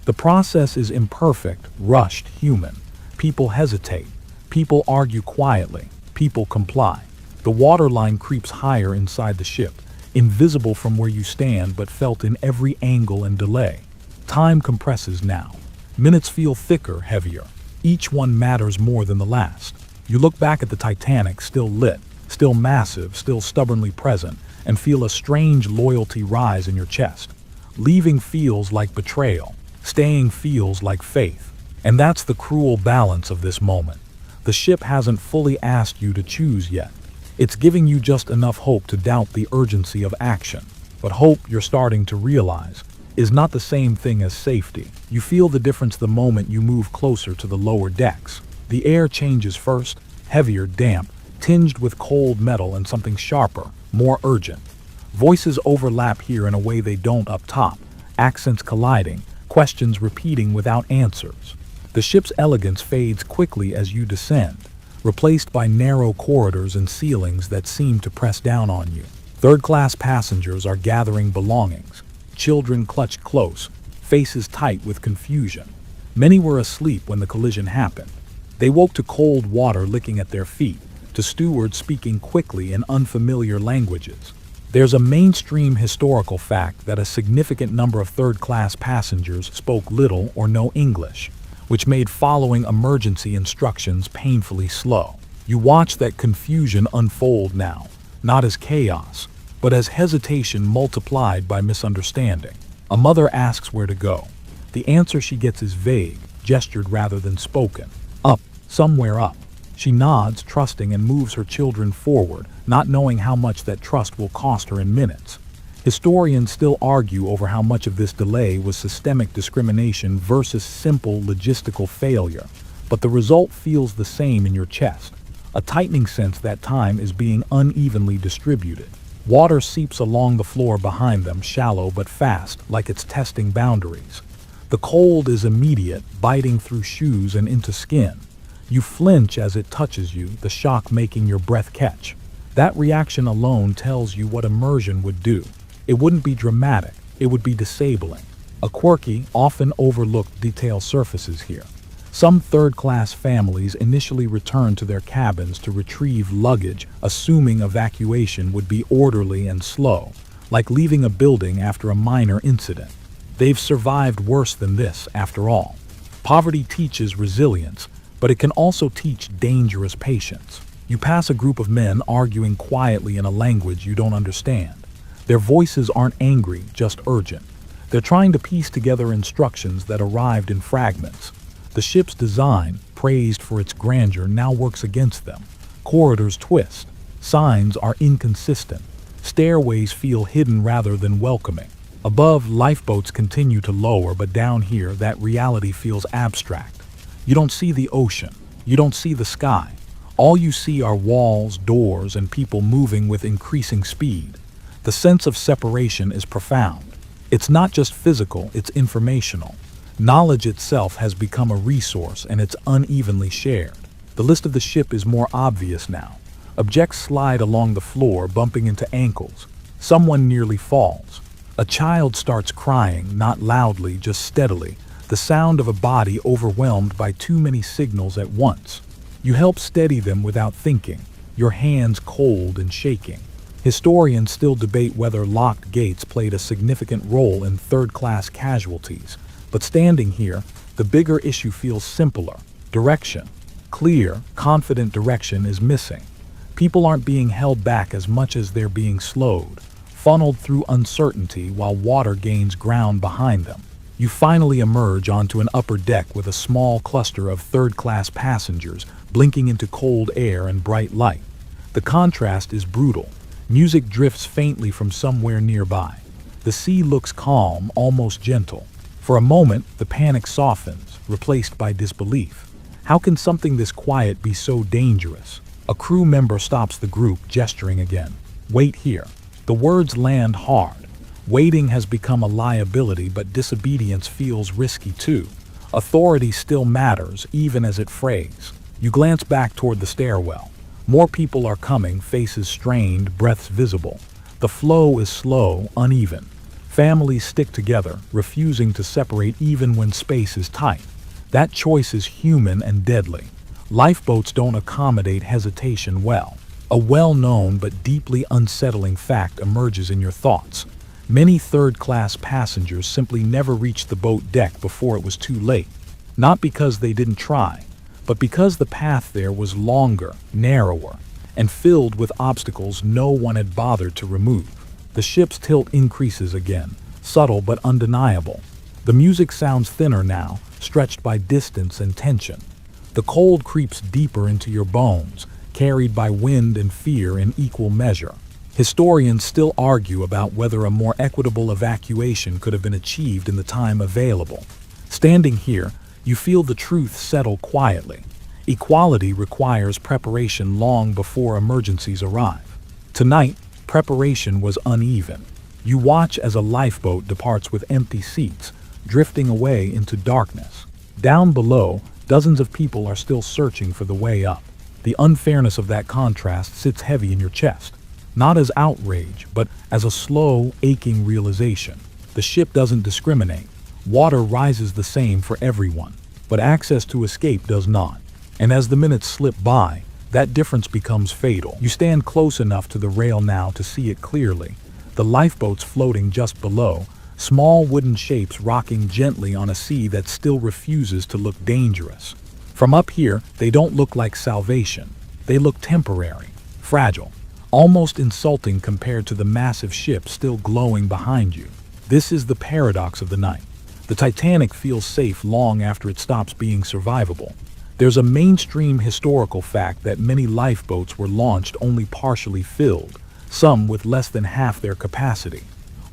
Speaker 1: The process is imperfect, rushed, human. People hesitate. People argue quietly. People comply. The waterline creeps higher inside the ship, invisible from where you stand but felt in every angle and delay. Time compresses now. Minutes feel thicker, heavier. Each one matters more than the last. You look back at the Titanic, still lit, still massive, still stubbornly present, and feel a strange loyalty rise in your chest. Leaving feels like betrayal. Staying feels like faith. And that's the cruel balance of this moment. The ship hasn't fully asked you to choose yet. It's giving you just enough hope to doubt the urgency of action. But hope, you're starting to realize, is not the same thing as safety. You feel the difference the moment you move closer to the lower decks. The air changes first, heavier, damp, tinged with cold metal and something sharper, more urgent. Voices overlap here in a way they don't up top, accents colliding, questions repeating without answers. The ship's elegance fades quickly as you descend, replaced by narrow corridors and ceilings that seem to press down on you. Third-class passengers are gathering belongings, children clutched close, faces tight with confusion. Many were asleep when the collision happened. They woke to cold water licking at their feet, to stewards speaking quickly in unfamiliar languages. There's a mainstream historical fact that a significant number of third-class passengers spoke little or no English, which made following emergency instructions painfully slow. You watch that confusion unfold now, not as chaos, but as hesitation multiplied by misunderstanding. A mother asks where to go. The answer she gets is vague, gestured rather than spoken. Up, somewhere up. She nods, trusting, and moves her children forward, not knowing how much that trust will cost her in minutes. Historians still argue over how much of this delay was systemic discrimination versus simple logistical failure, but the result feels the same in your chest. A tightening sense that time is being unevenly distributed. Water seeps along the floor behind them, shallow but fast, like it's testing boundaries. The cold is immediate, biting through shoes and into skin. You flinch as it touches you, the shock making your breath catch. That reaction alone tells you what immersion would do. It wouldn't be dramatic, it would be disabling. A quirky, often overlooked detail surfaces here. Some third-class families initially return to their cabins to retrieve luggage, assuming evacuation would be orderly and slow, like leaving a building after a minor incident. They've survived worse than this, after all. Poverty teaches resilience, but it can also teach dangerous patience. You pass a group of men arguing quietly in a language you don't understand. Their voices aren't angry, just urgent. They're trying to piece together instructions that arrived in fragments. The ship's design, praised for its grandeur, now works against them. Corridors twist. Signs are inconsistent. Stairways feel hidden rather than welcoming. Above, lifeboats continue to lower, but down here, that reality feels abstract. You don't see the ocean. You don't see the sky. All you see are walls, doors, and people moving with increasing speed. The sense of separation is profound. It's not just physical, it's informational. Knowledge itself has become a resource, and it's unevenly shared. The list of the ship is more obvious now. Objects slide along the floor, bumping into ankles. Someone nearly falls. A child starts crying, not loudly, just steadily, the sound of a body overwhelmed by too many signals at once. You help steady them without thinking, your hands cold and shaking. Historians still debate whether locked gates played a significant role in third-class casualties, but standing here, the bigger issue feels simpler. Direction. Clear, confident direction is missing. People aren't being held back as much as they're being slowed, funneled through uncertainty while water gains ground behind them. You finally emerge onto an upper deck with a small cluster of third-class passengers blinking into cold air and bright light. The contrast is brutal. Music drifts faintly from somewhere nearby. The sea looks calm, almost gentle. For a moment, the panic softens, replaced by disbelief. How can something this quiet be so dangerous? A crew member stops the group, gesturing again. Wait here. The words land hard. Waiting has become a liability, but disobedience feels risky too. Authority still matters, even as it frays. You glance back toward the stairwell. More people are coming, faces strained, breaths visible. The flow is slow, uneven. Families stick together, refusing to separate even when space is tight. That choice is human and deadly. Lifeboats don't accommodate hesitation well. A well-known but deeply unsettling fact emerges in your thoughts. Many third-class passengers simply never reached the boat deck before it was too late. Not because they didn't try, but because the path there was longer, narrower, and filled with obstacles no one had bothered to remove. The ship's tilt increases again, subtle but undeniable. The music sounds thinner now, stretched by distance and tension. The cold creeps deeper into your bones, carried by wind and fear in equal measure. Historians still argue about whether a more equitable evacuation could have been achieved in the time available. Standing here, you feel the truth settle quietly. Equality requires preparation long before emergencies arrive. Tonight, preparation was uneven. You watch as a lifeboat departs with empty seats, drifting away into darkness. Down below, dozens of people are still searching for the way up. The unfairness of that contrast sits heavy in your chest. Not as outrage, but as a slow, aching realization. The ship doesn't discriminate. Water rises the same for everyone, but access to escape does not. And as the minutes slip by, that difference becomes fatal. You stand close enough to the rail now to see it clearly. The lifeboat's floating just below, small wooden shapes rocking gently on a sea that still refuses to look dangerous. From up here, they don't look like salvation. They look temporary, fragile, almost insulting compared to the massive ship still glowing behind you. This is the paradox of the night. The Titanic feels safe long after it stops being survivable. There's a mainstream historical fact that many lifeboats were launched only partially filled, some with less than half their capacity.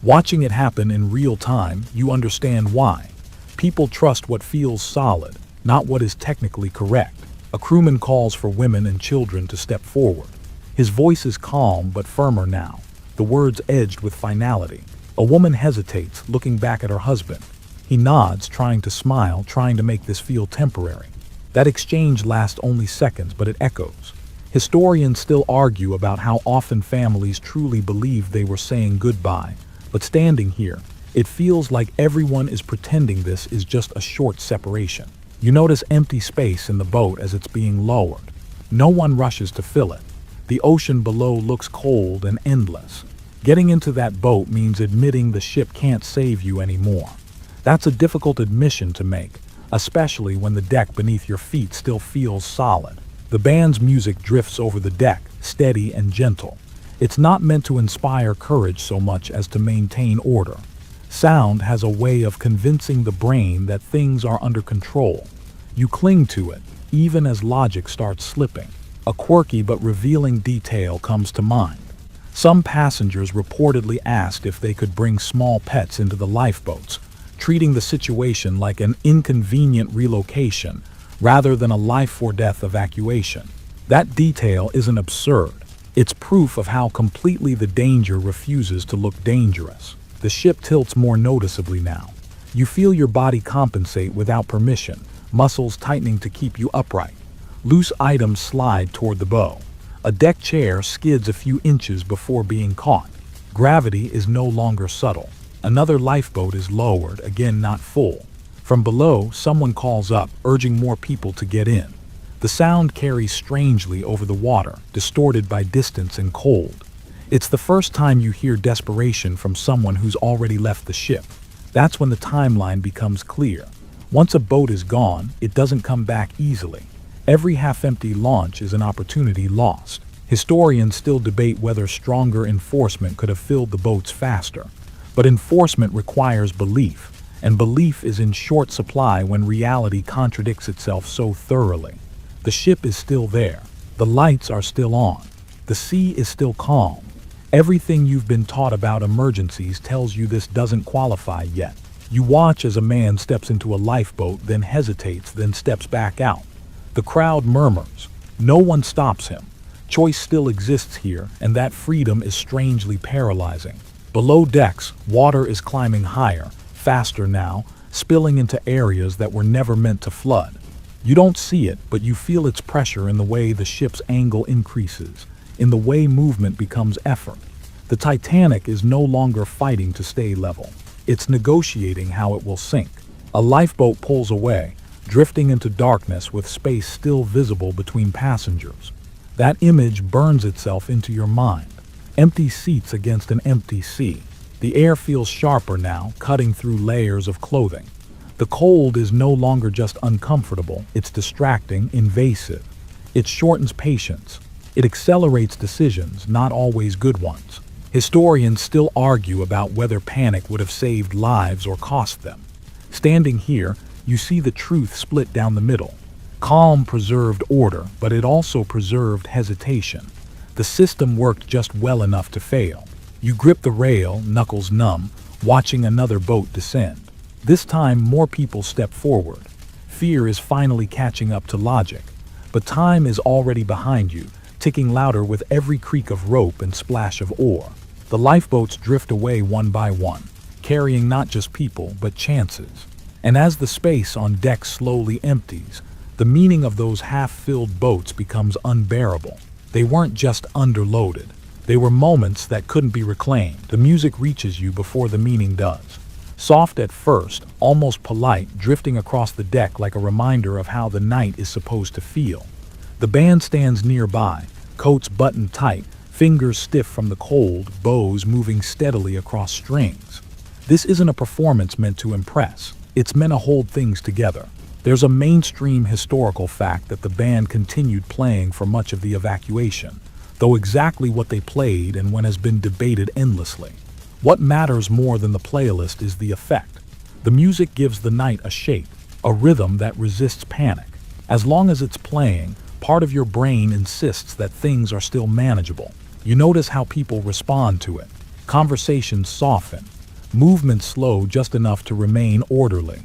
Speaker 1: Watching it happen in real time, you understand why. People trust what feels solid, not what is technically correct. A crewman calls for women and children to step forward. His voice is calm but firmer now, the words edged with finality. A woman hesitates, looking back at her husband. He nods, trying to smile, trying to make this feel temporary. That exchange lasts only seconds, but it echoes. Historians still argue about how often families truly believed they were saying goodbye, but standing here, it feels like everyone is pretending this is just a short separation. You notice empty space in the boat as it's being lowered. No one rushes to fill it. The ocean below looks cold and endless. Getting into that boat means admitting the ship can't save you anymore. That's a difficult admission to make, especially when the deck beneath your feet still feels solid. The band's music drifts over the deck, steady and gentle. It's not meant to inspire courage so much as to maintain order. Sound has a way of convincing the brain that things are under control. You cling to it, even as logic starts slipping. A quirky but revealing detail comes to mind. Some passengers reportedly asked if they could bring small pets into the lifeboats, treating the situation like an inconvenient relocation rather than a life-or-death evacuation. That detail isn't absurd. It's proof of how completely the danger refuses to look dangerous. The ship tilts more noticeably now. You feel your body compensate without permission, muscles tightening to keep you upright. Loose items slide toward the bow. A deck chair skids a few inches before being caught. Gravity is no longer subtle. Another lifeboat is lowered, again not full. From below, someone calls up, urging more people to get in. The sound carries strangely over the water, distorted by distance and cold. It's the first time you hear desperation from someone who's already left the ship. That's when the timeline becomes clear. Once a boat is gone, it doesn't come back easily. Every half-empty launch is an opportunity lost. Historians still debate whether stronger enforcement could have filled the boats faster. But enforcement requires belief, and belief is in short supply when reality contradicts itself so thoroughly. The ship is still there. The lights are still on. The sea is still calm. Everything you've been taught about emergencies tells you this doesn't qualify yet. You watch as a man steps into a lifeboat, then hesitates, then steps back out. The crowd murmurs. No one stops him. Choice still exists here, and that freedom is strangely paralyzing. Below decks, water is climbing higher, faster now, spilling into areas that were never meant to flood. You don't see it, but you feel its pressure in the way the ship's angle increases, in the way movement becomes effort. The Titanic is no longer fighting to stay level. It's negotiating how it will sink. A lifeboat pulls away, drifting into darkness with space still visible between passengers. That image burns itself into your mind. Empty seats against an empty sea. The air feels sharper now, cutting through layers of clothing. The cold is no longer just uncomfortable, it's distracting, invasive. It shortens patience. It accelerates decisions, not always good ones. Historians still argue about whether panic would have saved lives or cost them. Standing here, you see the truth split down the middle. Calm preserved order, but it also preserved hesitation. The system worked just well enough to fail. You grip the rail, knuckles numb, watching another boat descend. This time, more people step forward. Fear is finally catching up to logic. But time is already behind you, ticking louder with every creak of rope and splash of oar. The lifeboats drift away one by one, carrying not just people, but chances. And as the space on deck slowly empties, the meaning of those half-filled boats becomes unbearable. They weren't just underloaded. They were moments that couldn't be reclaimed. The music reaches you before the meaning does. Soft at first, almost polite, drifting across the deck like a reminder of how the night is supposed to feel. The band stands nearby, coats buttoned tight, fingers stiff from the cold, bows moving steadily across strings. This isn't a performance meant to impress. It's meant to hold things together. There's a mainstream historical fact that the band continued playing for much of the evacuation, though exactly what they played and when has been debated endlessly. What matters more than the playlist is the effect. The music gives the night a shape, a rhythm that resists panic. As long as it's playing, part of your brain insists that things are still manageable. You notice how people respond to it. Conversations soften. Movements slow just enough to remain orderly.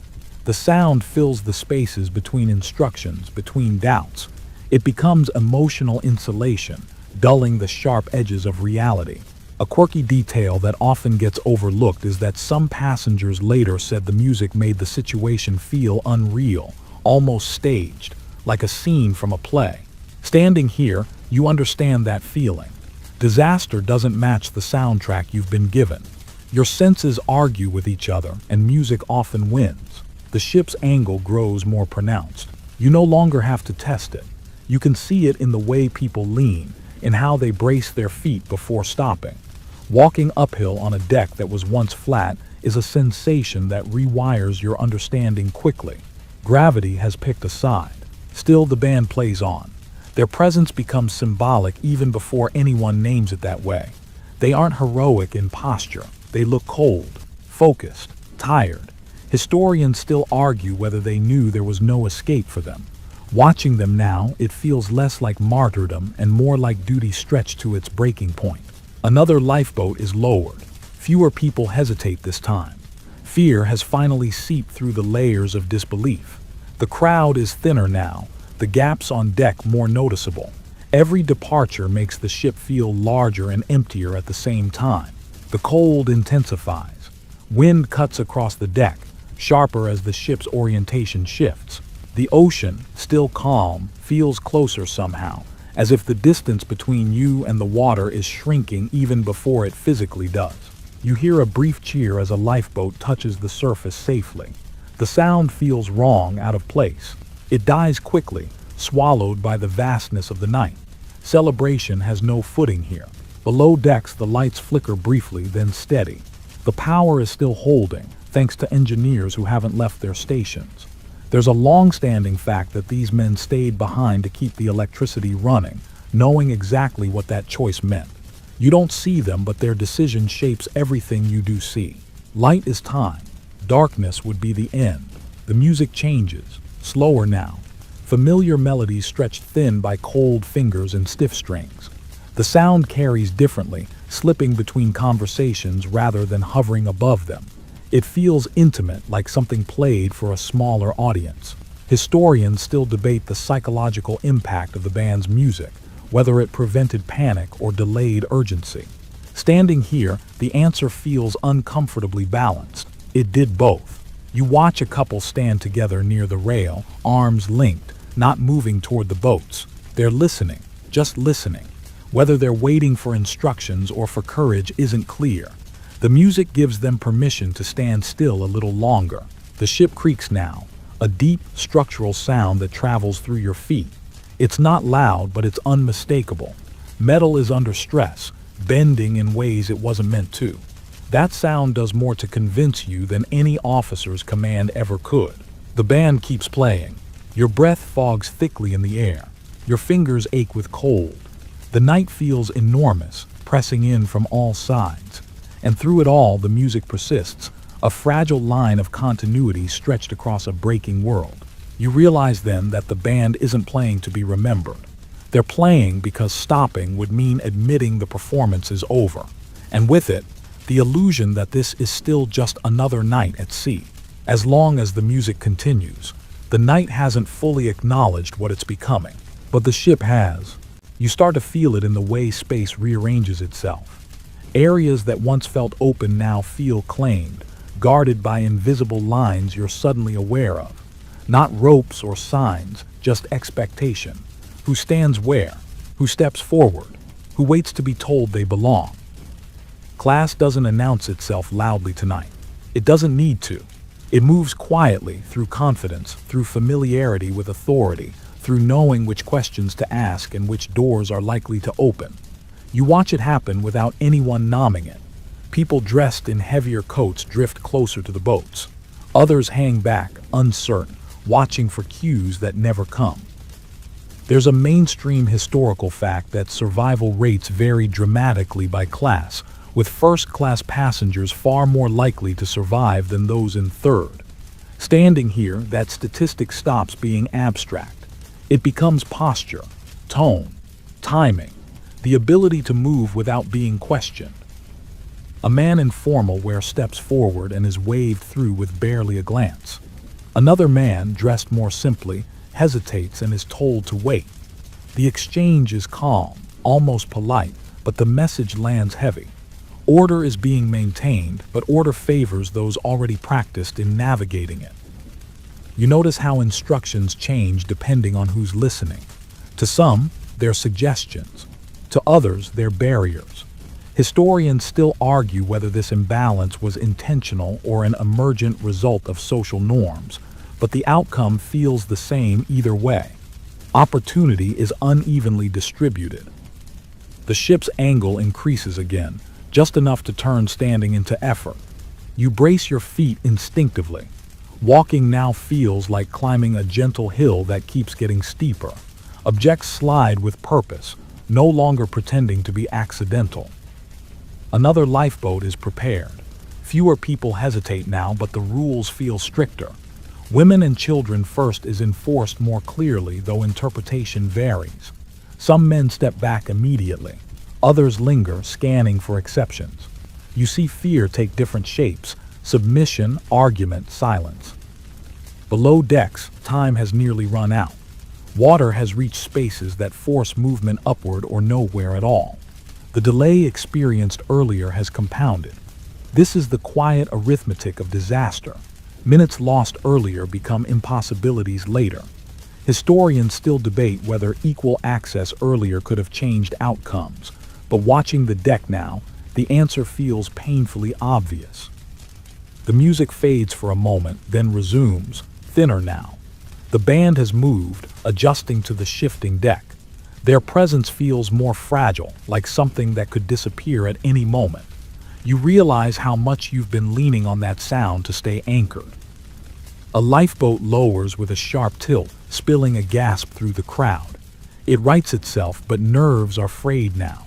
Speaker 1: The sound fills the spaces between instructions, between doubts. It becomes emotional insulation, dulling the sharp edges of reality. A quirky detail that often gets overlooked is that some passengers later said the music made the situation feel unreal, almost staged, like a scene from a play. Standing here, you understand that feeling. Disaster doesn't match the soundtrack you've been given. Your senses argue with each other, and music often wins. The ship's angle grows more pronounced. You no longer have to test it. You can see it in the way people lean, in how they brace their feet before stopping. Walking uphill on a deck that was once flat is a sensation that rewires your understanding quickly. Gravity has picked a side. Still, the band plays on. Their presence becomes symbolic even before anyone names it that way. They aren't heroic in posture. They look cold, focused, tired. Historians still argue whether they knew there was no escape for them. Watching them now, it feels less like martyrdom and more like duty stretched to its breaking point. Another lifeboat is lowered. Fewer people hesitate this time. Fear has finally seeped through the layers of disbelief. The crowd is thinner now, the gaps on deck more noticeable. Every departure makes the ship feel larger and emptier at the same time. The cold intensifies. Wind cuts across the deck, sharper as the ship's orientation shifts. The ocean, still calm, feels closer somehow, as if the distance between you and the water is shrinking even before it physically does. You hear a brief cheer as a lifeboat touches the surface safely. The sound feels wrong, out of place. It dies quickly, swallowed by the vastness of the night. Celebration has no footing here. Below decks, the lights flicker briefly, then steady. The power is still holding, thanks to engineers who haven't left their stations. There's a long-standing fact that these men stayed behind to keep the electricity running, knowing exactly what that choice meant. You don't see them, but their decision shapes everything you do see. Light is time. Darkness would be the end. The music changes, slower now. Familiar melodies stretched thin by cold fingers and stiff strings. The sound carries differently, slipping between conversations rather than hovering above them. It feels intimate, like something played for a smaller audience. Historians still debate the psychological impact of the band's music, whether it prevented panic or delayed urgency. Standing here, the answer feels uncomfortably balanced. It did both. You watch a couple stand together near the rail, arms linked, not moving toward the boats. They're listening, just listening. Whether they're waiting for instructions or for courage isn't clear. The music gives them permission to stand still a little longer. The ship creaks now, a deep, structural sound that travels through your feet. It's not loud, but it's unmistakable. Metal is under stress, bending in ways it wasn't meant to. That sound does more to convince you than any officer's command ever could. The band keeps playing. Your breath fogs thickly in the air. Your fingers ache with cold. The night feels enormous, pressing in from all sides. And through it all, the music persists, a fragile line of continuity stretched across a breaking world. You realize then that the band isn't playing to be remembered. They're playing because stopping would mean admitting the performance is over, and with it, the illusion that this is still just another night at sea. As long as the music continues, the night hasn't fully acknowledged what it's becoming, but the ship has. You start to feel it in the way space rearranges itself. Areas that once felt open now feel claimed, guarded by invisible lines you're suddenly aware of. Not ropes or signs, just expectation. Who stands where? Who steps forward? Who waits to be told they belong? Class doesn't announce itself loudly tonight. It doesn't need to. It moves quietly, through confidence, through familiarity with authority, through knowing which questions to ask and which doors are likely to open. You watch it happen without anyone nomming it. People dressed in heavier coats drift closer to the boats. Others hang back, uncertain, watching for cues that never come. There's a mainstream historical fact that survival rates vary dramatically by class, with first-class passengers far more likely to survive than those in third. Standing here, that statistic stops being abstract. It becomes posture, tone, timing, the ability to move without being questioned. A man in formal wear steps forward and is waved through with barely a glance. Another man, dressed more simply, hesitates and is told to wait. The exchange is calm, almost polite, but the message lands heavy. Order is being maintained, but order favors those already practiced in navigating it. You notice how instructions change depending on who's listening. To some, they're suggestions. To others, they're barriers. Historians still argue whether this imbalance was intentional or an emergent result of social norms, but the outcome feels the same either way. Opportunity is unevenly distributed. The ship's angle increases again, just enough to turn standing into effort. You brace your feet instinctively. Walking now feels like climbing a gentle hill that keeps getting steeper. Objects slide with purpose, no longer pretending to be accidental. Another lifeboat is prepared. Fewer people hesitate now, but the rules feel stricter. Women and children first is enforced more clearly, though interpretation varies. Some men step back immediately. Others linger, scanning for exceptions. You see fear take different shapes: submission, argument, silence. Below decks, time has nearly run out. Water has reached spaces that force movement upward or nowhere at all. The delay experienced earlier has compounded. This is the quiet arithmetic of disaster. Minutes lost earlier become impossibilities later. Historians still debate whether equal access earlier could have changed outcomes, but watching the deck now, the answer feels painfully obvious. The music fades for a moment, then resumes, thinner now. The band has moved, adjusting to the shifting deck. Their presence feels more fragile, like something that could disappear at any moment. You realize how much you've been leaning on that sound to stay anchored. A lifeboat lowers with a sharp tilt, spilling a gasp through the crowd. It rights itself, but nerves are frayed now.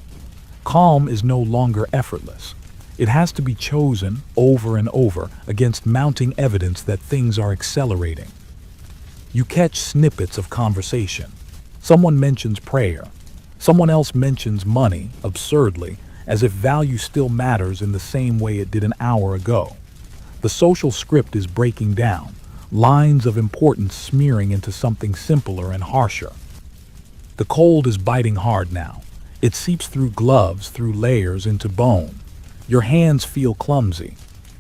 Speaker 1: Calm is no longer effortless. It has to be chosen over and over against mounting evidence that things are accelerating. You catch snippets of conversation. Someone mentions prayer. Someone else mentions money, absurdly, as if value still matters in the same way it did an hour ago. The social script is breaking down, lines of importance smearing into something simpler and harsher. The cold is biting hard now. It seeps through gloves, through layers, into bone. Your hands feel clumsy.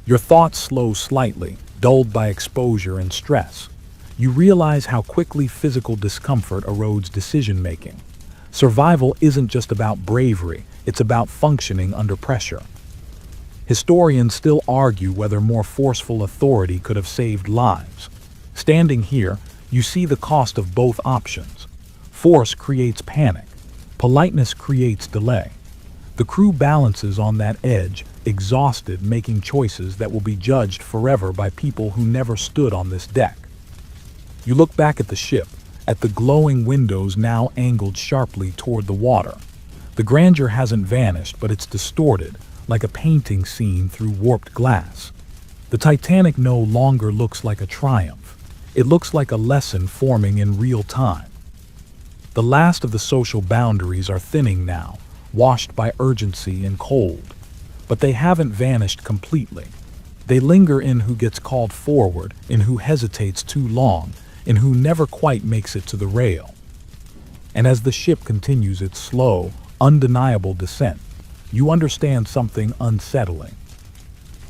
Speaker 1: Your thoughts slow slightly, dulled by exposure and stress. You realize how quickly physical discomfort erodes decision-making. Survival isn't just about bravery, it's about functioning under pressure. Historians still argue whether more forceful authority could have saved lives. Standing here, you see the cost of both options. Force creates panic. Politeness creates delay. The crew balances on that edge, exhausted, making choices that will be judged forever by people who never stood on this deck. You look back at the ship, at the glowing windows now angled sharply toward the water. The grandeur hasn't vanished, but it's distorted, like a painting seen through warped glass. The Titanic no longer looks like a triumph. It looks like a lesson forming in real time. The last of the social boundaries are thinning now, washed by urgency and cold. But they haven't vanished completely. They linger in who gets called forward, in who hesitates too long, in who never quite makes it to the rail. And as the ship continues its slow, undeniable descent, you understand something unsettling.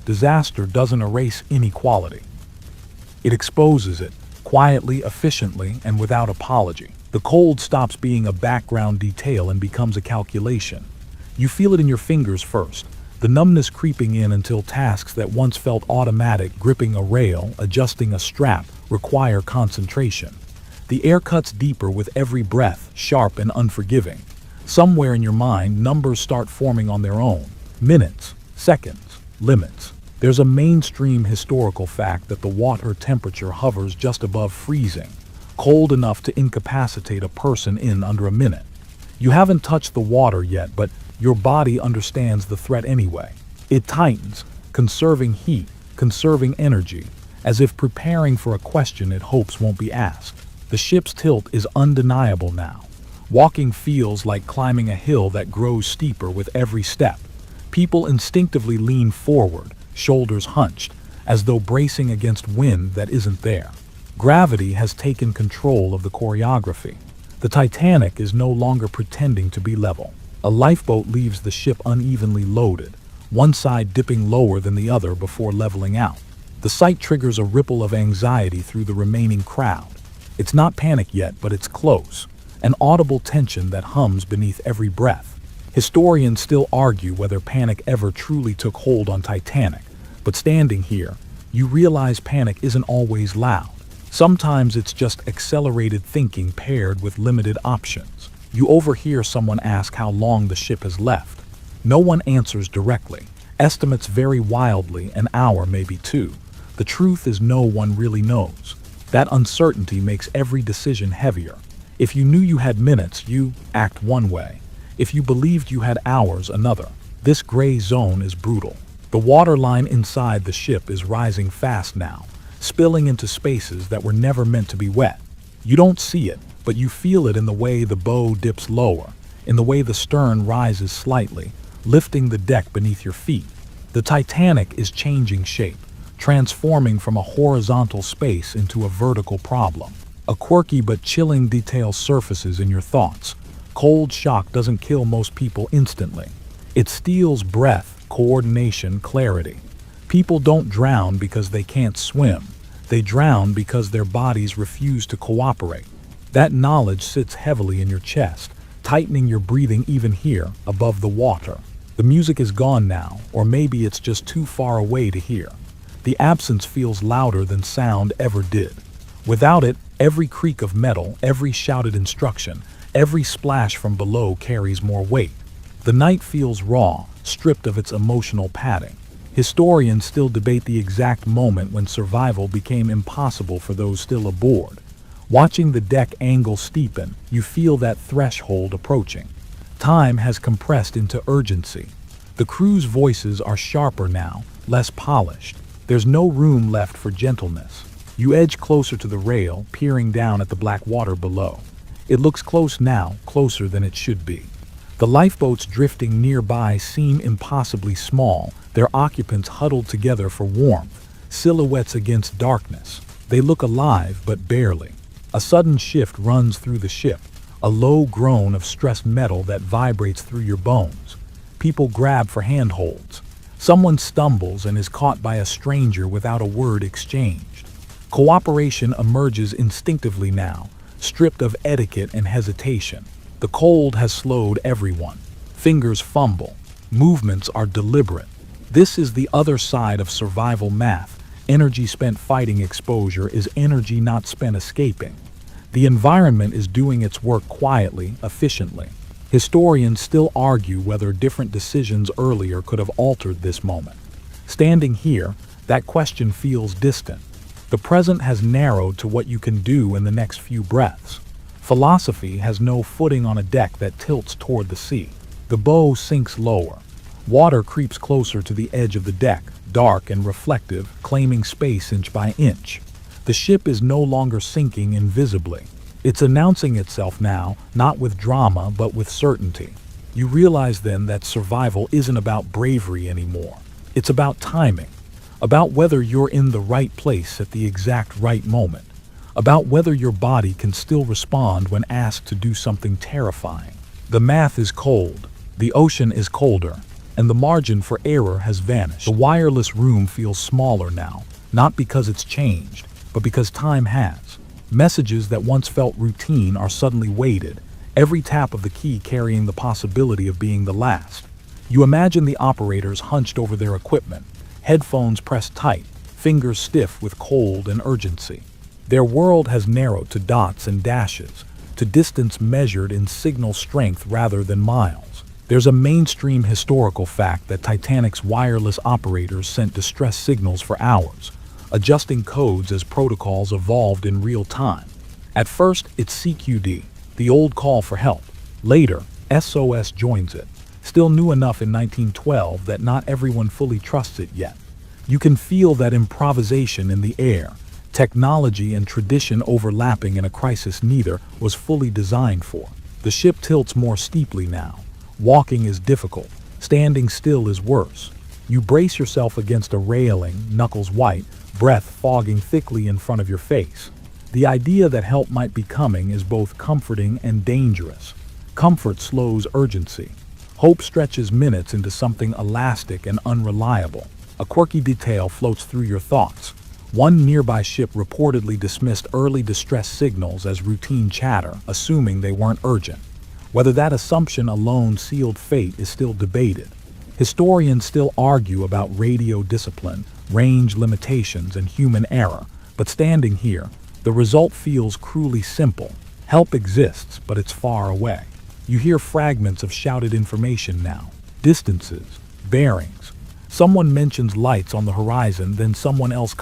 Speaker 1: Disaster doesn't erase inequality. It exposes it, quietly, efficiently, and without apology. The cold stops being a background detail and becomes a calculation. You feel it in your fingers first, the numbness creeping in until tasks that once felt automatic, gripping a rail, adjusting a strap, require concentration. The air cuts deeper with every breath, sharp and unforgiving. Somewhere in your mind, numbers start forming on their own. Minutes, seconds, limits. There's a mainstream historical fact that the water temperature hovers just above freezing, cold enough to incapacitate a person in under a minute. You haven't touched the water yet, but your body understands the threat anyway. It tightens, conserving heat, conserving energy, as if preparing for a question it hopes won't be asked. The ship's tilt is undeniable now. Walking feels like climbing a hill that grows steeper with every step. People instinctively lean forward, shoulders hunched, as though bracing against wind that isn't there. Gravity has taken control of the choreography. The Titanic is no longer pretending to be level. A lifeboat leaves the ship unevenly loaded, one side dipping lower than the other before leveling out. The sight triggers a ripple of anxiety through the remaining crowd. It's not panic yet, but it's close, an audible tension that hums beneath every breath. Historians still argue whether panic ever truly took hold on Titanic, but standing here, you realize panic isn't always loud. Sometimes it's just accelerated thinking paired with limited options. You overhear someone ask how long the ship has left. No one answers directly. Estimates vary wildly, an hour, maybe two. The truth is no one really knows. That uncertainty makes every decision heavier. If you knew you had minutes, you act one way. If you believed you had hours, another. This gray zone is brutal. The waterline inside the ship is rising fast now, spilling into spaces that were never meant to be wet. You don't see it, but you feel it in the way the bow dips lower, in the way the stern rises slightly, lifting the deck beneath your feet. The Titanic is changing shape, transforming from a horizontal space into a vertical problem. A quirky but chilling detail surfaces in your thoughts. Cold shock doesn't kill most people instantly. It steals breath, coordination, clarity. People don't drown because they can't swim. They drown because their bodies refuse to cooperate. That knowledge sits heavily in your chest, tightening your breathing even here, above the water. The music is gone now, or maybe it's just too far away to hear. The absence feels louder than sound ever did. Without it, every creak of metal, every shouted instruction, every splash from below carries more weight. The night feels raw, stripped of its emotional padding. Historians still debate the exact moment when survival became impossible for those still aboard. Watching the deck angle steepen, you feel that threshold approaching. Time has compressed into urgency. The crew's voices are sharper now, less polished. There's no room left for gentleness. You edge closer to the rail, peering down at the black water below. It looks close now, closer than it should be. The lifeboats drifting nearby seem impossibly small, their occupants huddled together for warmth, silhouettes against darkness. They look alive, but barely. A sudden shift runs through the ship, a low groan of stressed metal that vibrates through your bones. People grab for handholds. Someone stumbles and is caught by a stranger without a word exchanged. Cooperation emerges instinctively now, stripped of etiquette and hesitation. The cold has slowed everyone. Fingers fumble. Movements are deliberate. This is the other side of survival math. Energy spent fighting exposure is energy not spent escaping. The environment is doing its work quietly, efficiently. Historians still argue whether different decisions earlier could have altered this moment. Standing here, that question feels distant. The present has narrowed to what you can do in the next few breaths. Philosophy has no footing on a deck that tilts toward the sea. The bow sinks lower. Water creeps closer to the edge of the deck, dark and reflective, claiming space inch by inch. The ship is no longer sinking invisibly. It's announcing itself now, not with drama, but with certainty. You realize then that survival isn't about bravery anymore. It's about timing, about whether you're in the right place at the exact right moment, about whether your body can still respond when asked to do something terrifying. The math is cold, the ocean is colder, and the margin for error has vanished. The wireless room feels smaller now, not because it's changed, but because time has. Messages that once felt routine are suddenly weighted, every tap of the key carrying the possibility of being the last. You imagine the operators hunched over their equipment, headphones pressed tight, fingers stiff with cold and urgency. Their world has narrowed to dots and dashes, to distance measured in signal strength rather than miles. There's a mainstream historical fact that Titanic's wireless operators sent distress signals for hours, adjusting codes as protocols evolved in real time. At first, it's CQD, the old call for help. Later, SOS joins it, still new enough in 1912 that not everyone fully trusts it yet. You can feel that improvisation in the air, technology and tradition overlapping in a crisis neither was fully designed for. The ship tilts more steeply now. Walking is difficult. Standing still is worse. You brace yourself against a railing, knuckles white, breath fogging thickly in front of your face. The idea that help might be coming is both comforting and dangerous. Comfort slows urgency. Hope stretches minutes into something elastic and unreliable. A quirky detail floats through your thoughts. One nearby ship reportedly dismissed early distress signals as routine chatter, assuming they weren't urgent. Whether that assumption alone sealed fate is still debated. Historians still argue about radio discipline, range limitations, and human error, but standing here, the result feels cruelly simple. Help exists, but it's far away. You hear fragments of shouted information now, distances, bearings. Someone mentions lights on the horizon, then someone else